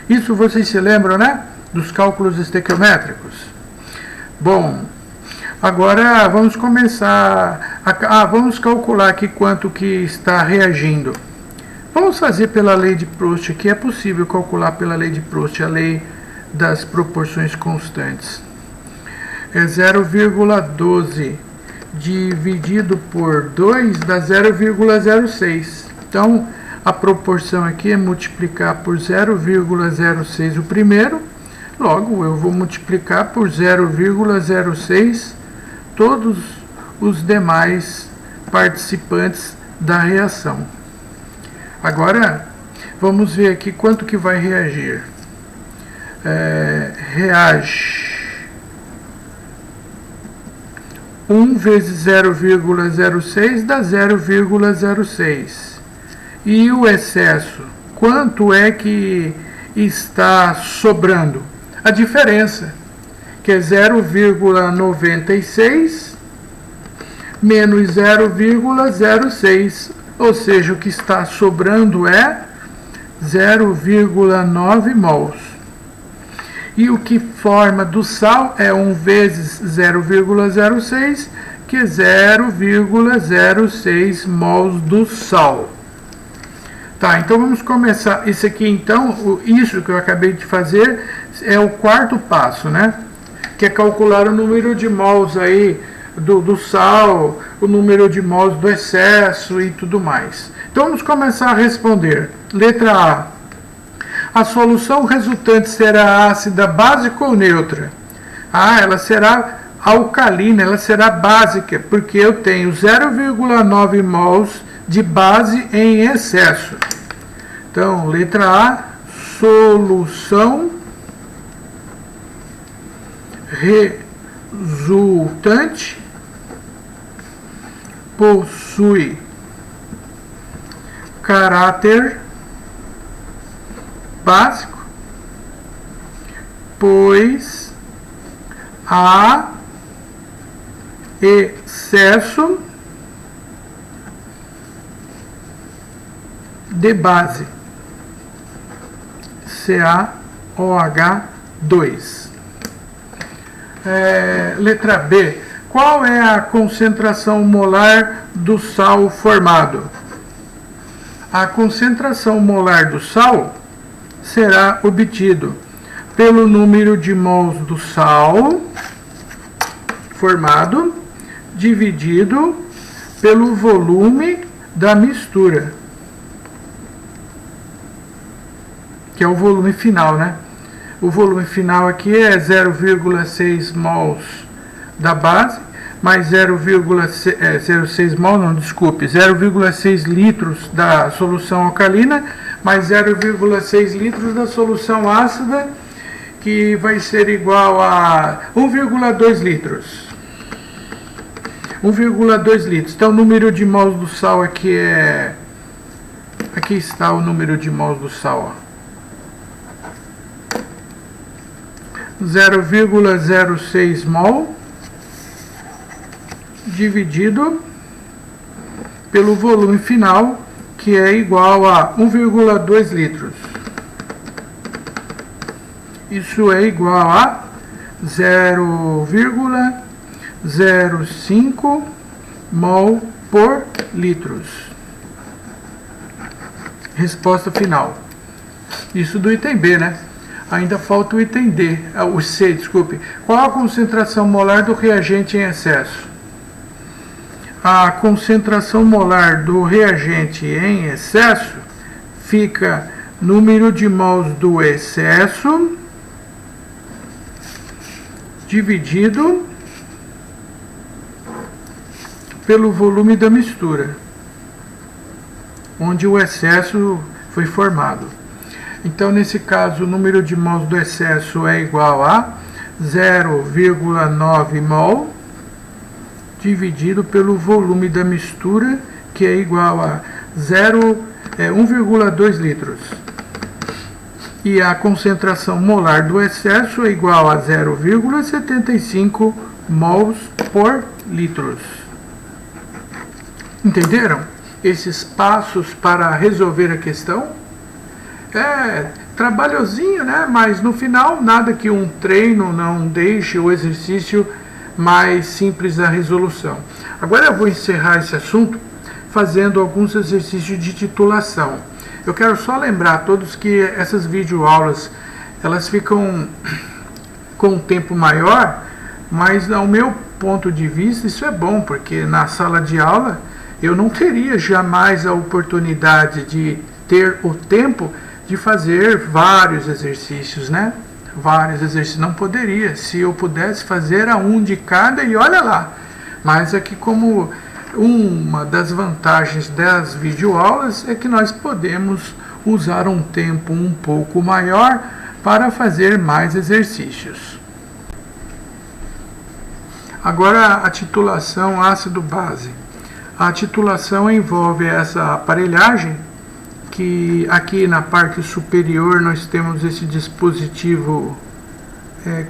Isso vocês se lembram, né? Dos cálculos estequiométricos. Bom, agora vamos começar vamos calcular aqui quanto que está reagindo. Vamos fazer pela lei de Proust, que é possível calcular pela lei de Proust, a lei das proporções constantes. É 0,12 dividido por 2 dá 0,06. Então, a proporção aqui é multiplicar por 0,06 o primeiro, logo eu vou multiplicar por 0,06 todos os demais participantes da reação. Agora, vamos ver aqui quanto que vai reagir. Reage 1 vezes 0,06 dá 0,06. E o excesso, quanto é que está sobrando? A diferença, que é 0,96 menos 0,06. Ou seja, o que está sobrando é 0,9 mols. E o que forma do sal é 1 vezes 0,06, que é 0,06 mols do sal. Tá, então vamos começar. Isso aqui, então, isso que eu acabei de fazer é o quarto passo, né? Que é calcular o número de mols aí do sal, o número de mols do excesso e tudo mais. Então vamos começar a responder. Letra A. A solução resultante será ácida, básica ou neutra? Ela será alcalina, ela será básica, porque eu tenho 0,9 mols de base em excesso. Então, letra A, solução resultante possui caráter básico, pois há excesso de base, CaOH2. Letra B. Qual é a concentração molar do sal formado? A concentração molar do sal será obtido pelo número de mols do sal formado dividido pelo volume da mistura, que é o volume final, né? O volume final aqui é 0,6 mols da base, mais 0,6 mols, não, desculpe, 0,6 litros da solução alcalina, mais 0,6 litros da solução ácida, que vai ser igual a 1,2 litros. 1,2 litros. Então, o número de mols do sal aqui é... Aqui está o número de mols do sal, ó. 0,06 mol dividido pelo volume final, que é igual a 1,2 litros. Isso é igual a 0,05 mol por litros. Resposta final. Isso do item B, né? Ainda falta o item D, o C, desculpe. Qual a concentração molar do reagente em excesso? A concentração molar do reagente em excesso fica número de mols do excesso dividido pelo volume da mistura, onde o excesso foi formado. Então, nesse caso, o número de mols do excesso é igual a 0,9 mol dividido pelo volume da mistura, que é igual a 1,2 litros. E a concentração molar do excesso é igual a 0,75 mols por litros. Entenderam esses passos para resolver a questão? É trabalhosinho, né? Mas no final, nada que um treino não deixe o exercício mais simples da resolução. Agora eu vou encerrar esse assunto fazendo alguns exercícios de titulação. Eu quero só lembrar a todos que essas videoaulas, elas ficam com um tempo maior, mas ao meu ponto de vista isso é bom, porque na sala de aula eu não teria jamais a oportunidade de ter o tempo de fazer vários exercícios, né? Vários exercícios, não poderia. Se eu pudesse fazer um de cada, e olha lá. Mas aqui, como uma das vantagens das videoaulas é que nós podemos usar um tempo um pouco maior para fazer mais exercícios. Agora, a titulação ácido-base. A titulação envolve essa aparelhagem, que aqui na parte superior nós temos esse dispositivo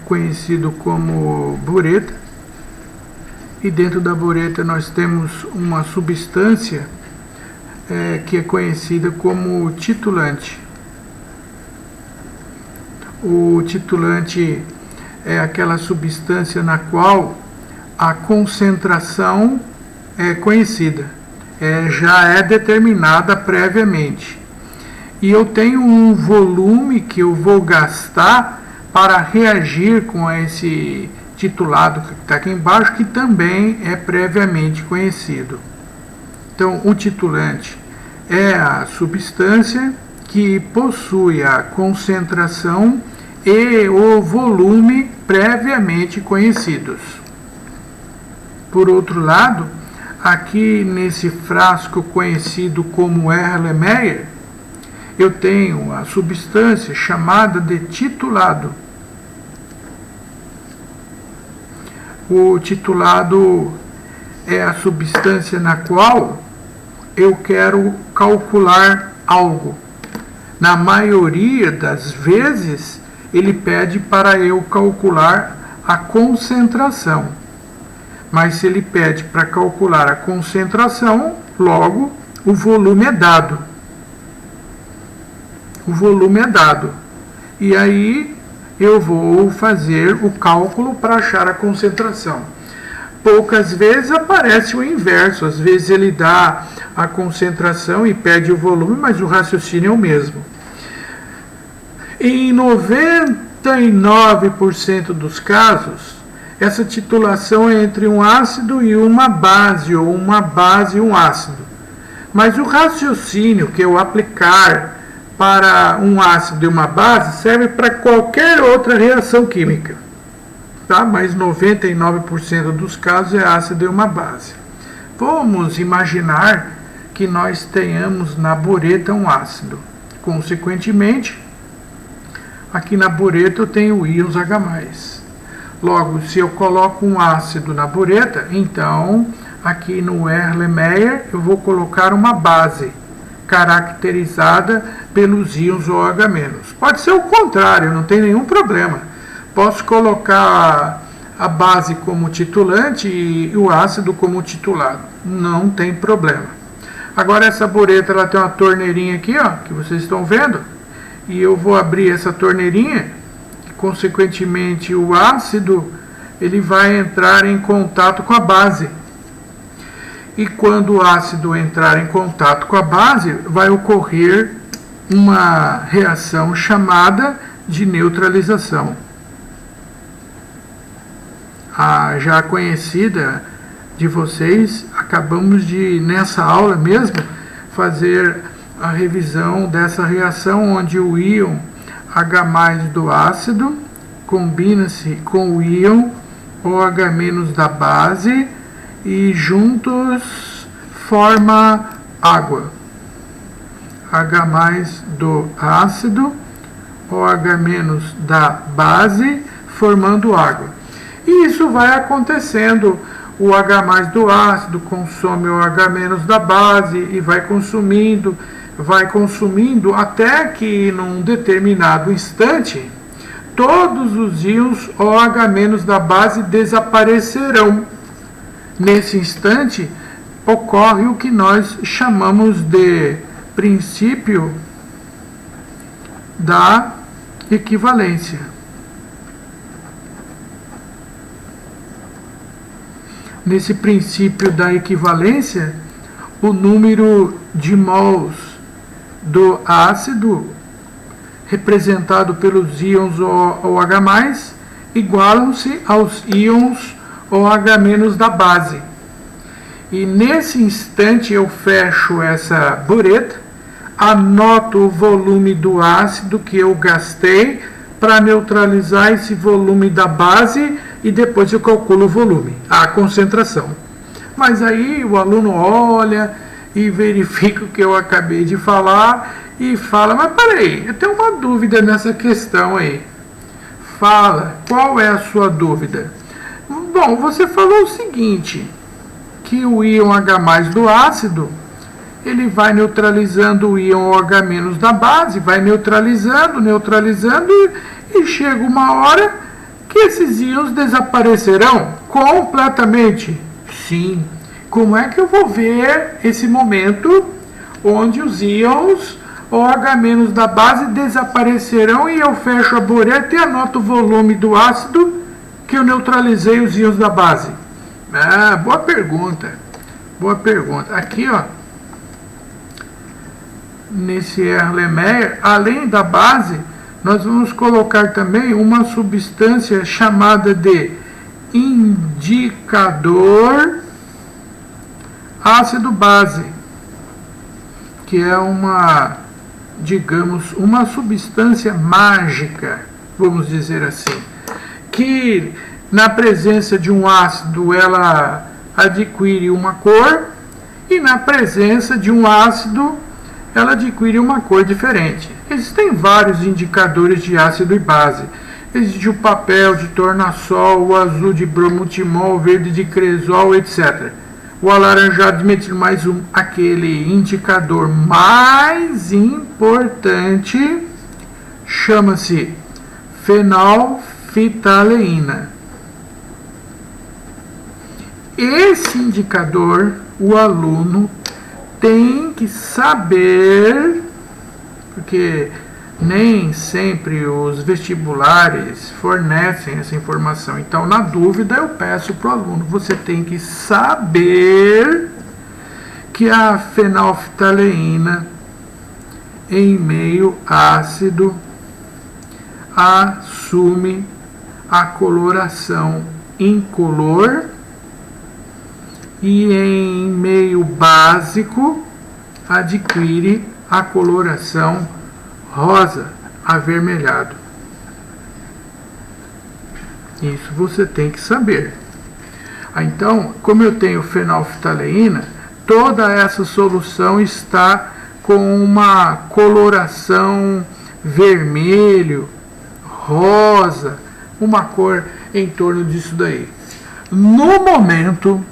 conhecido como bureta, e dentro da bureta nós temos uma substância que é conhecida como titulante. O titulante é aquela substância na qual a concentração é conhecida, já é determinada previamente. E eu tenho um volume que eu vou gastar para reagir com esse titulado que está aqui embaixo, que também é previamente conhecido. Então, o titulante é a substância que possui a concentração e o volume previamente conhecidos. Por outro lado, aqui nesse frasco conhecido como Erlenmeyer, eu tenho a substância chamada de titulado. O titulado é a substância na qual eu quero calcular algo. Na maioria das vezes, ele pede para eu calcular a concentração. Mas se ele pede para calcular a concentração, logo o volume é dado. O volume é dado. E aí eu vou fazer o cálculo para achar a concentração. Poucas vezes aparece o inverso. Às vezes ele dá a concentração e pede o volume, mas o raciocínio é o mesmo. Em 99% dos casos, essa titulação é entre um ácido e uma base, ou uma base e um ácido. Mas o raciocínio que eu aplicar para um ácido e uma base serve para qualquer outra reação química. Tá? Mas 99% dos casos é ácido e uma base. Vamos imaginar que nós tenhamos na bureta um ácido. Consequentemente, aqui na bureta eu tenho íons H+. Logo, se eu coloco um ácido na bureta, então aqui no Erlenmeyer eu vou colocar uma base caracterizada pelos íons OH-. Pode ser o contrário, não tem nenhum problema. Posso colocar a base como titulante e o ácido como titulado. Não tem problema. Agora essa bureta ela tem uma torneirinha aqui, ó, que vocês estão vendo, e eu vou abrir essa torneirinha, e consequentemente o ácido ele vai entrar em contato com a base. E quando o ácido entrar em contato com a base, vai ocorrer uma reação chamada de neutralização. A já conhecida de vocês, acabamos de, nessa aula mesmo, fazer a revisão dessa reação onde o íon H+ do ácido combina-se com o íon OH- da base e juntos forma água. H+ do ácido, OH- da base, formando água. E isso vai acontecendo. O H+ do ácido consome o OH- da base e vai consumindo até que num determinado instante todos os íons OH- da base desaparecerão. Nesse instante ocorre o que nós chamamos de princípio da equivalência. Nesse princípio da equivalência, o número de mols do ácido representado pelos íons OH+ igualam-se aos íons OH- da base. E nesse instante eu fecho essa bureta, anoto o volume do ácido que eu gastei para neutralizar esse volume da base e depois eu calculo o volume, a concentração. Mas aí o aluno olha e verifica o que eu acabei de falar e fala, mas peraí, eu tenho uma dúvida nessa questão aí. Fala, qual é a sua dúvida? Bom, você falou o seguinte, que o íon H+ do ácido, ele vai neutralizando o íon OH- da base, vai neutralizando, e chega uma hora que esses íons desaparecerão completamente. Sim. Como é que eu vou ver esse momento onde os íons OH- da base desaparecerão e eu fecho a bureta e anoto o volume do ácido que eu neutralizei os íons da base? Ah, boa pergunta. Boa pergunta. Aqui, ó, nesse Erlenmeyer, além da base, nós vamos colocar também uma substância chamada de indicador ácido-base, que é uma, digamos, uma substância mágica, vamos dizer assim, que na presença de um ácido ela adquire uma cor e na presença de um ácido ela adquire uma cor diferente. Existem vários indicadores de ácido e base. Existe o papel de tornassol, o azul de bromotimol, o verde de cresol, etc. O alaranjado de metil mais um, aquele indicador mais importante, chama-se fenolftaleína. Esse indicador, o aluno tem que saber, porque nem sempre os vestibulares fornecem essa informação. Então, na dúvida, eu peço para o aluno, você tem que saber que a fenolftaleína em meio ácido assume a coloração incolor e em meio básico adquire a coloração rosa avermelhado. Isso você tem que saber. Então, como eu tenho fenolftaleína, toda essa solução está com uma coloração vermelho, rosa, uma cor em torno disso daí. No momento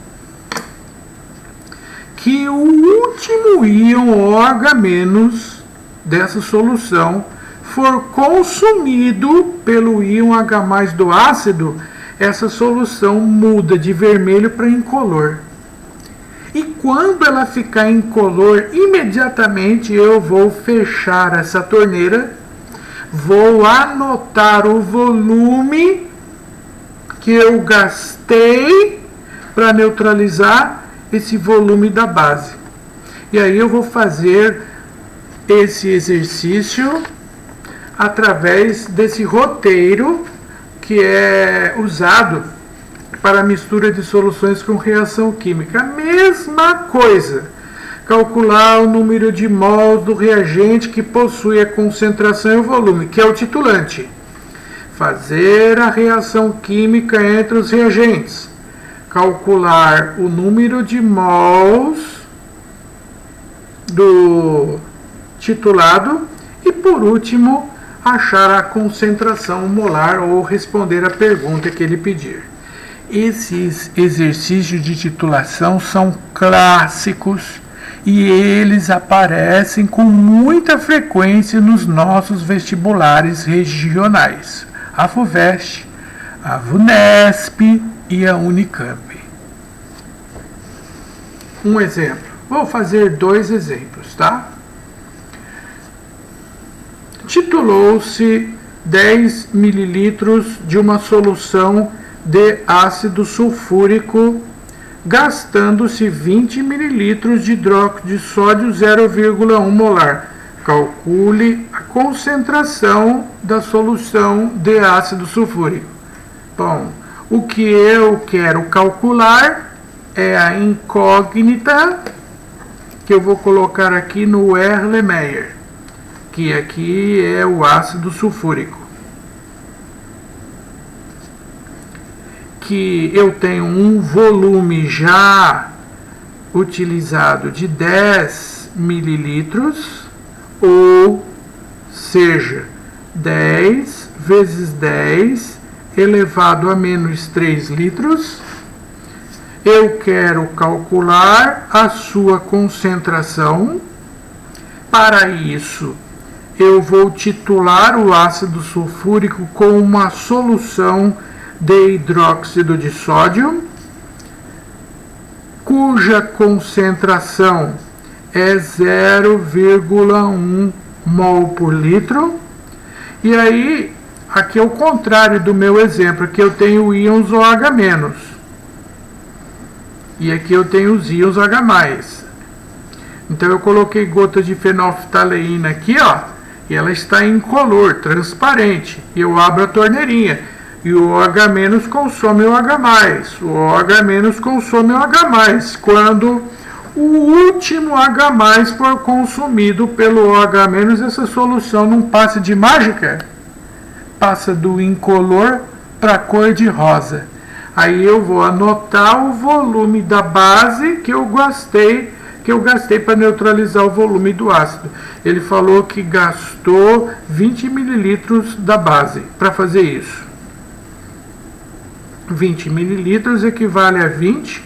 que o último íon OH- dessa solução for consumido pelo íon H+ do ácido, essa solução muda de vermelho para incolor. E quando ela ficar incolor, imediatamente eu vou fechar essa torneira, vou anotar o volume que eu gastei para neutralizar esse volume da base. E aí eu vou fazer esse exercício através desse roteiro que é usado para a mistura de soluções com reação química. A mesma coisa. Calcular o número de mols do reagente que possui a concentração e o volume, que é o titulante. Fazer a reação química entre os reagentes. Calcular o número de mols do titulado e, por último, achar a concentração molar ou responder a pergunta que ele pedir. Esses exercícios de titulação são clássicos e eles aparecem com muita frequência nos nossos vestibulares regionais, a FUVEST, a VUNESP e a Unicamp. Um exemplo. Vou fazer 2 exemplos, tá? Titulou-se 10 ml de uma solução de ácido sulfúrico, gastando-se 20 ml de hidróxido de sódio 0,1 molar. Calcule a concentração da solução de ácido sulfúrico. Bom, o que eu quero calcular é a incógnita que eu vou colocar aqui no Erlenmeyer, que aqui é o ácido sulfúrico. Que eu tenho um volume já utilizado de 10 mililitros, ou seja, 10 vezes 10 elevado a menos 3 litros. Eu quero calcular a sua concentração. Para isso, eu vou titular o ácido sulfúrico com uma solução de hidróxido de sódio, cuja concentração é 0,1 mol por litro. E aí, aqui é o contrário do meu exemplo, aqui eu tenho íons OH-. E aqui eu tenho os íons H+. Então eu coloquei gotas de fenolftaleína aqui, ó, e ela está incolor, transparente. E eu abro a torneirinha. E o OH- consome o H+. O OH- consome o H+. Quando o último H+ for consumido pelo OH-, essa solução não passa de mágica. Passa do incolor para a cor de rosa. Aí eu vou anotar o volume da base que eu gastei para neutralizar o volume do ácido. Ele falou que gastou 20 mililitros da base para fazer isso. 20 mililitros equivale a 20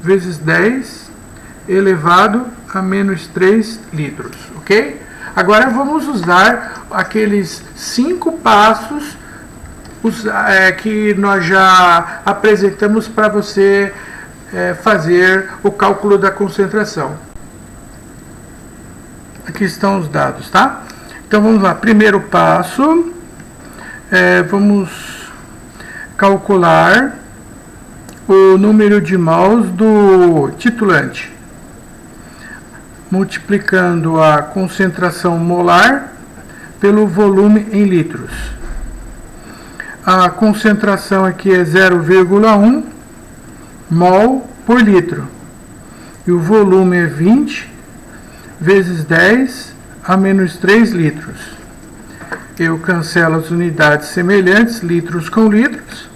vezes 10 elevado a menos 3 litros, ok? Agora vamos usar aqueles 5 passos que nós já apresentamos para você fazer o cálculo da concentração. Aqui estão os dados, tá? Então vamos lá. Primeiro passo, vamos calcular o número de mols do titulante, multiplicando a concentração molar pelo volume em litros. A concentração aqui é 0,1 mol por litro. E o volume é 20 vezes 10 a menos 3 litros. Eu cancelo as unidades semelhantes, litros com litros.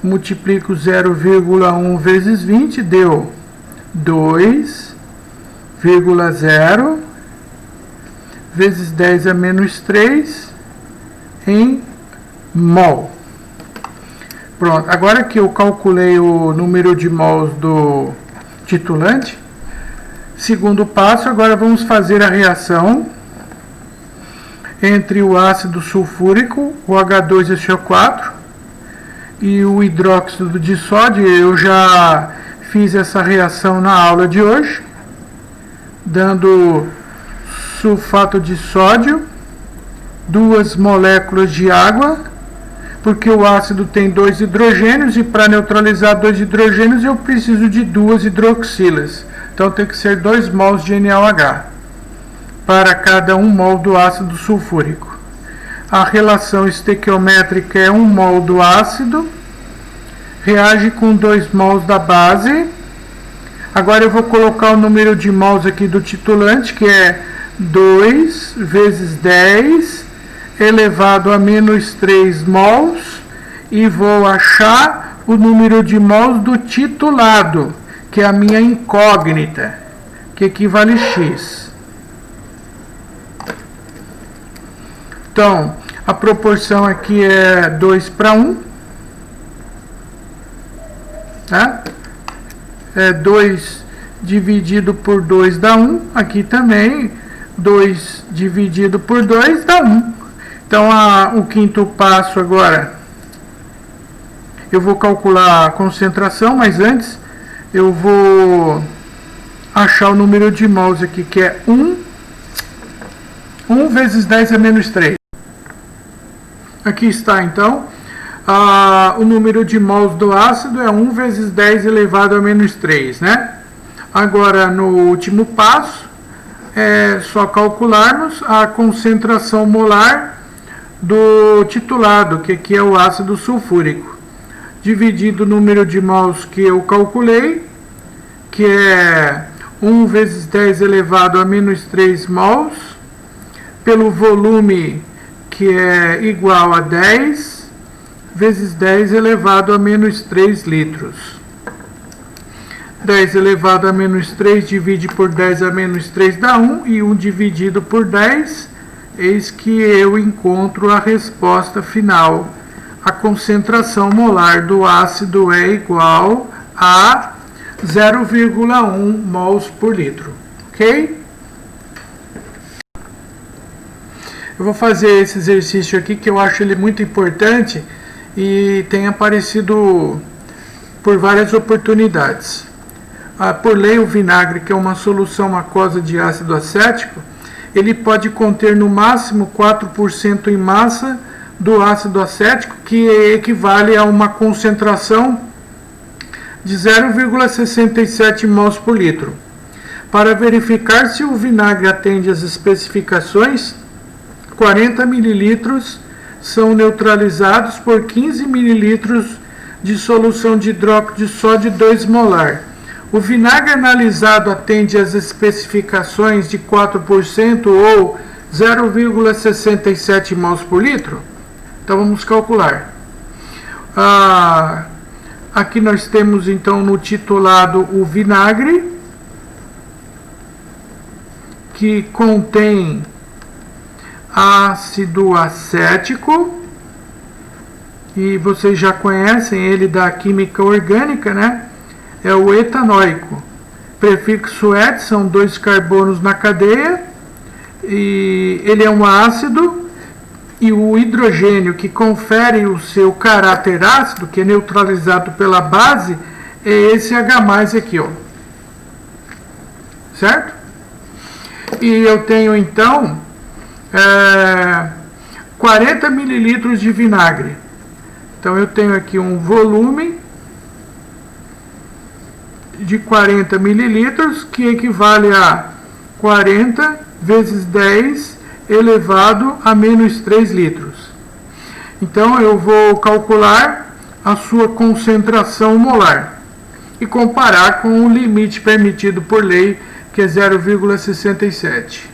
Multiplico 0,1 vezes 20, deu 2,0 vezes 10 a menos 3 em mol. Pronto, agora que eu calculei o número de mols do titulante, segundo passo, agora vamos fazer a reação entre o ácido sulfúrico, o H2SO4, e o hidróxido de sódio. Eu já fiz essa reação na aula de hoje, dando sulfato de sódio, 2 moléculas de água, porque o ácido tem 2 hidrogênios e para neutralizar 2 hidrogênios eu preciso de 2 hidroxilas. Então tem que ser 2 mols de NaOH para cada 1 mol do ácido sulfúrico. A relação estequiométrica é 1 mol do ácido, reage com 2 mols da base. Agora eu vou colocar o número de mols aqui do titulante, que é 2 vezes 10 elevado a menos 3 mols, e vou achar o número de mols do titulado, que é a minha incógnita, que equivale a X. Então, a proporção aqui é 2 para 1. Tá? 2 dividido por 2 dá 1. Aqui também, 2 dividido por 2 dá 1. Então, o quinto passo agora, eu vou calcular a concentração, mas antes eu vou achar o número de mols aqui, que é 1 vezes 10 a menos 3. Aqui está, então, o número de mols do ácido é 1 vezes 10 elevado a menos 3, né? Agora, no último passo, é só calcularmos a concentração molar do titulado, que aqui é o ácido sulfúrico, dividido o número de mols que eu calculei, que é 1 vezes 10 elevado a menos 3 mols, pelo volume, que é igual a 10 vezes 10 elevado a menos 3 litros. 10 elevado a menos 3 divide por 10 a menos 3 dá 1, e 1 dividido por 10, eis que eu encontro a resposta final. A concentração molar do ácido é igual a 0,1 mols por litro. Ok? Eu vou fazer esse exercício aqui, que eu acho ele muito importante e tem aparecido por várias oportunidades. Por lei, o vinagre, que é uma solução aquosa de ácido acético, ele pode conter no máximo 4% em massa do ácido acético, que equivale a uma concentração de 0,67 mols por litro. Para verificar se o vinagre atende às especificações, 40 ml são neutralizados por 15 ml de solução de hidróxido de sódio 2 molar. O vinagre analisado atende às especificações de 4% ou 0,67 mols por litro? Então vamos calcular. Aqui nós temos então no titulado o vinagre, que contém ácido acético, e vocês já conhecem ele da química orgânica, né? É o etanóico. Prefixo et, são 2 carbonos na cadeia, e ele é um ácido, e o hidrogênio que confere o seu caráter ácido, que é neutralizado pela base, é esse H+ aqui, ó. Certo? E eu tenho então 40 ml de vinagre. Então eu tenho aqui um volume de 40 ml, que equivale a 40 vezes 10 elevado a menos 3 litros. Então eu vou calcular a sua concentração molar e comparar com o limite permitido por lei, que é 0,67.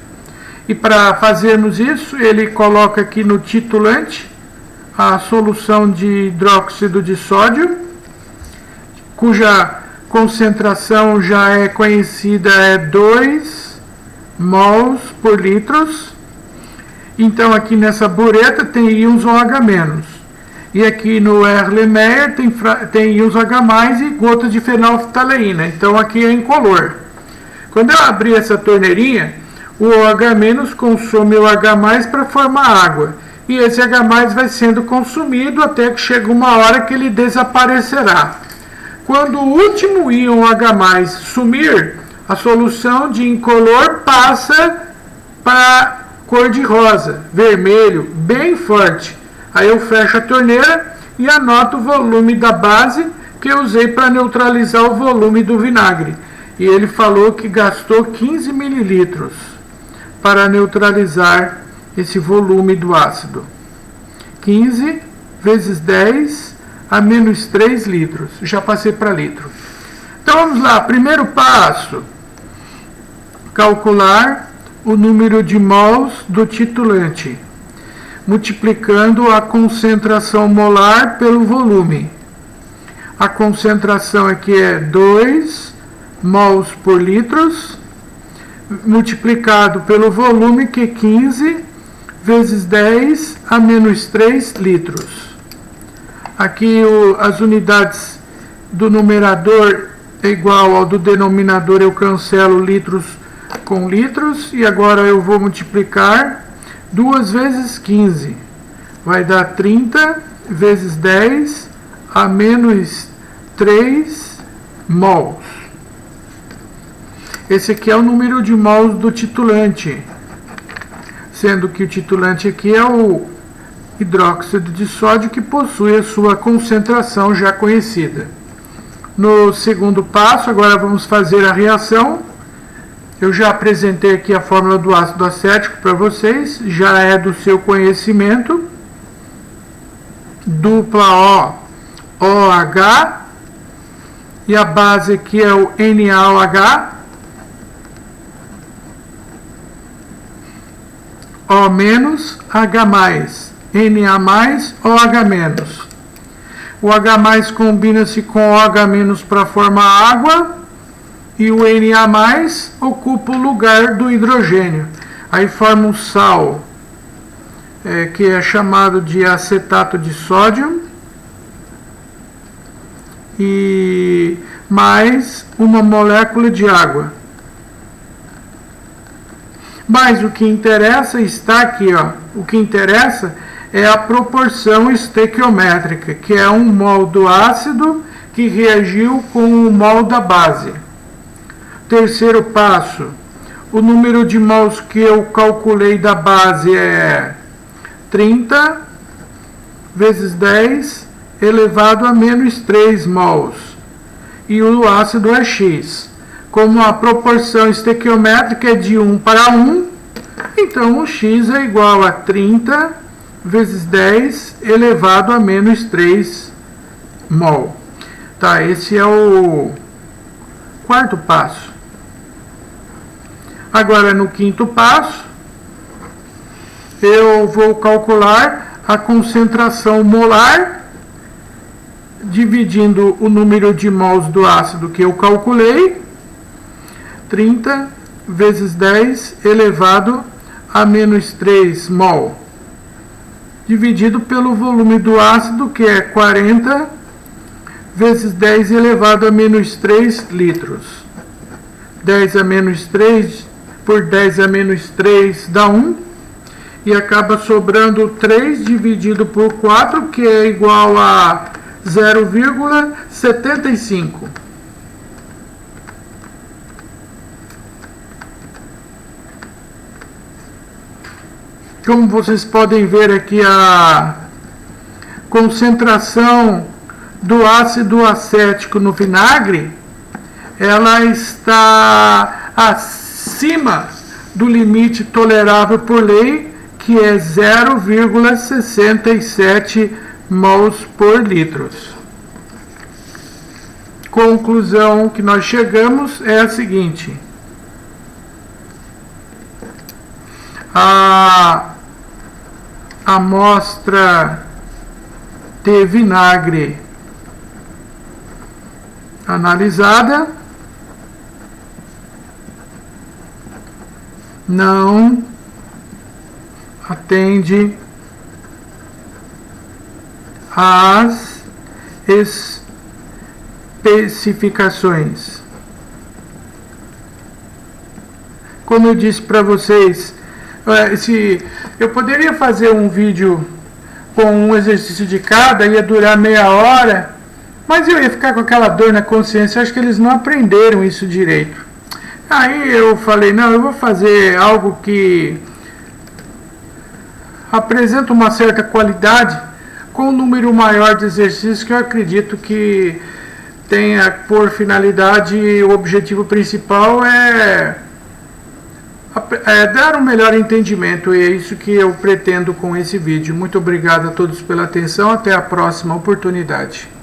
E para fazermos isso, ele coloca aqui no titulante a solução de hidróxido de sódio, cuja concentração já é conhecida, é 2 mols por litros. Então aqui nessa bureta tem íons OH-. E aqui no Erlenmeyer tem íons H+ e gotas de fenolftaleína. Então aqui é incolor. Quando eu abrir essa torneirinha, o OH- consome o H+ para formar água. E esse H+ vai sendo consumido até que chega uma hora que ele desaparecerá. Quando o último íon H+ sumir, a solução de incolor passa para cor de rosa, vermelho, bem forte. Aí eu fecho a torneira e anoto o volume da base que eu usei para neutralizar o volume do vinagre. E ele falou que gastou 15 ml para neutralizar esse volume do ácido. 15 vezes 10 a menos 3 litros. Já passei para litro. Então vamos lá, primeiro passo. Calcular o número de mols do titulante, multiplicando a concentração molar pelo volume. A concentração aqui é 2 mols por litros, multiplicado pelo volume, que é 15 vezes 10 a menos 3 litros. Aqui as unidades do numerador é igual ao do denominador, eu cancelo litros com litros, e agora eu vou multiplicar 2 vezes 15, vai dar 30 vezes 10 a menos 3 mols. Esse aqui é o número de mols do titulante, sendo que o titulante aqui é o hidróxido de sódio, que possui a sua concentração já conhecida. No segundo passo, agora vamos fazer a reação. Eu já apresentei aqui a fórmula do ácido acético para vocês, já é do seu conhecimento. Dupla O, OH, e a base aqui é o NaOH, O menos, H mais, Na OH-. O H+ combina-se com o OH- para formar água, e o Na+ ocupa o lugar do hidrogênio. Aí forma um sal, que é chamado de acetato de sódio, e mais uma molécula de água. Mas o que interessa está aqui, ó. O que interessa é a proporção estequiométrica, que é 1 mol do ácido que reagiu com 1 mol da base. Terceiro passo, o número de mols que eu calculei da base é 30 vezes 10 elevado a menos 3 mols. E o ácido é X. Como a proporção estequiométrica é de 1 para 1, então o X é igual a 30 vezes 10 elevado a menos 3 mol. Tá, esse é o quarto passo. Agora, no quinto passo, eu vou calcular a concentração molar, dividindo o número de mols do ácido que eu calculei, 30 vezes 10 elevado a menos 3 mol, dividido pelo volume do ácido, que é 40 vezes 10 elevado a menos 3 litros. 10 a menos 3 por 10 a menos 3 dá 1, e acaba sobrando 3 dividido por 4, que é igual a 0,75. Como vocês podem ver aqui, a concentração do ácido acético no vinagre, ela está acima do limite tolerável por lei, que é 0,67 mols por litros. Conclusão que nós chegamos é a seguinte: a amostra de vinagre analisada não atende às especificações. Como eu disse para vocês, eu poderia fazer um vídeo com um exercício de cada, ia durar meia hora, Mas eu ia ficar com aquela dor na consciência, acho que eles não aprenderam isso direito. Aí eu falei, não, eu vou fazer algo que apresenta uma certa qualidade com um número maior de exercícios que eu acredito que tenha por finalidade, o objetivo principal é dar um melhor entendimento, e é isso que eu pretendo com esse vídeo. Muito obrigado a todos pela atenção, até a próxima oportunidade.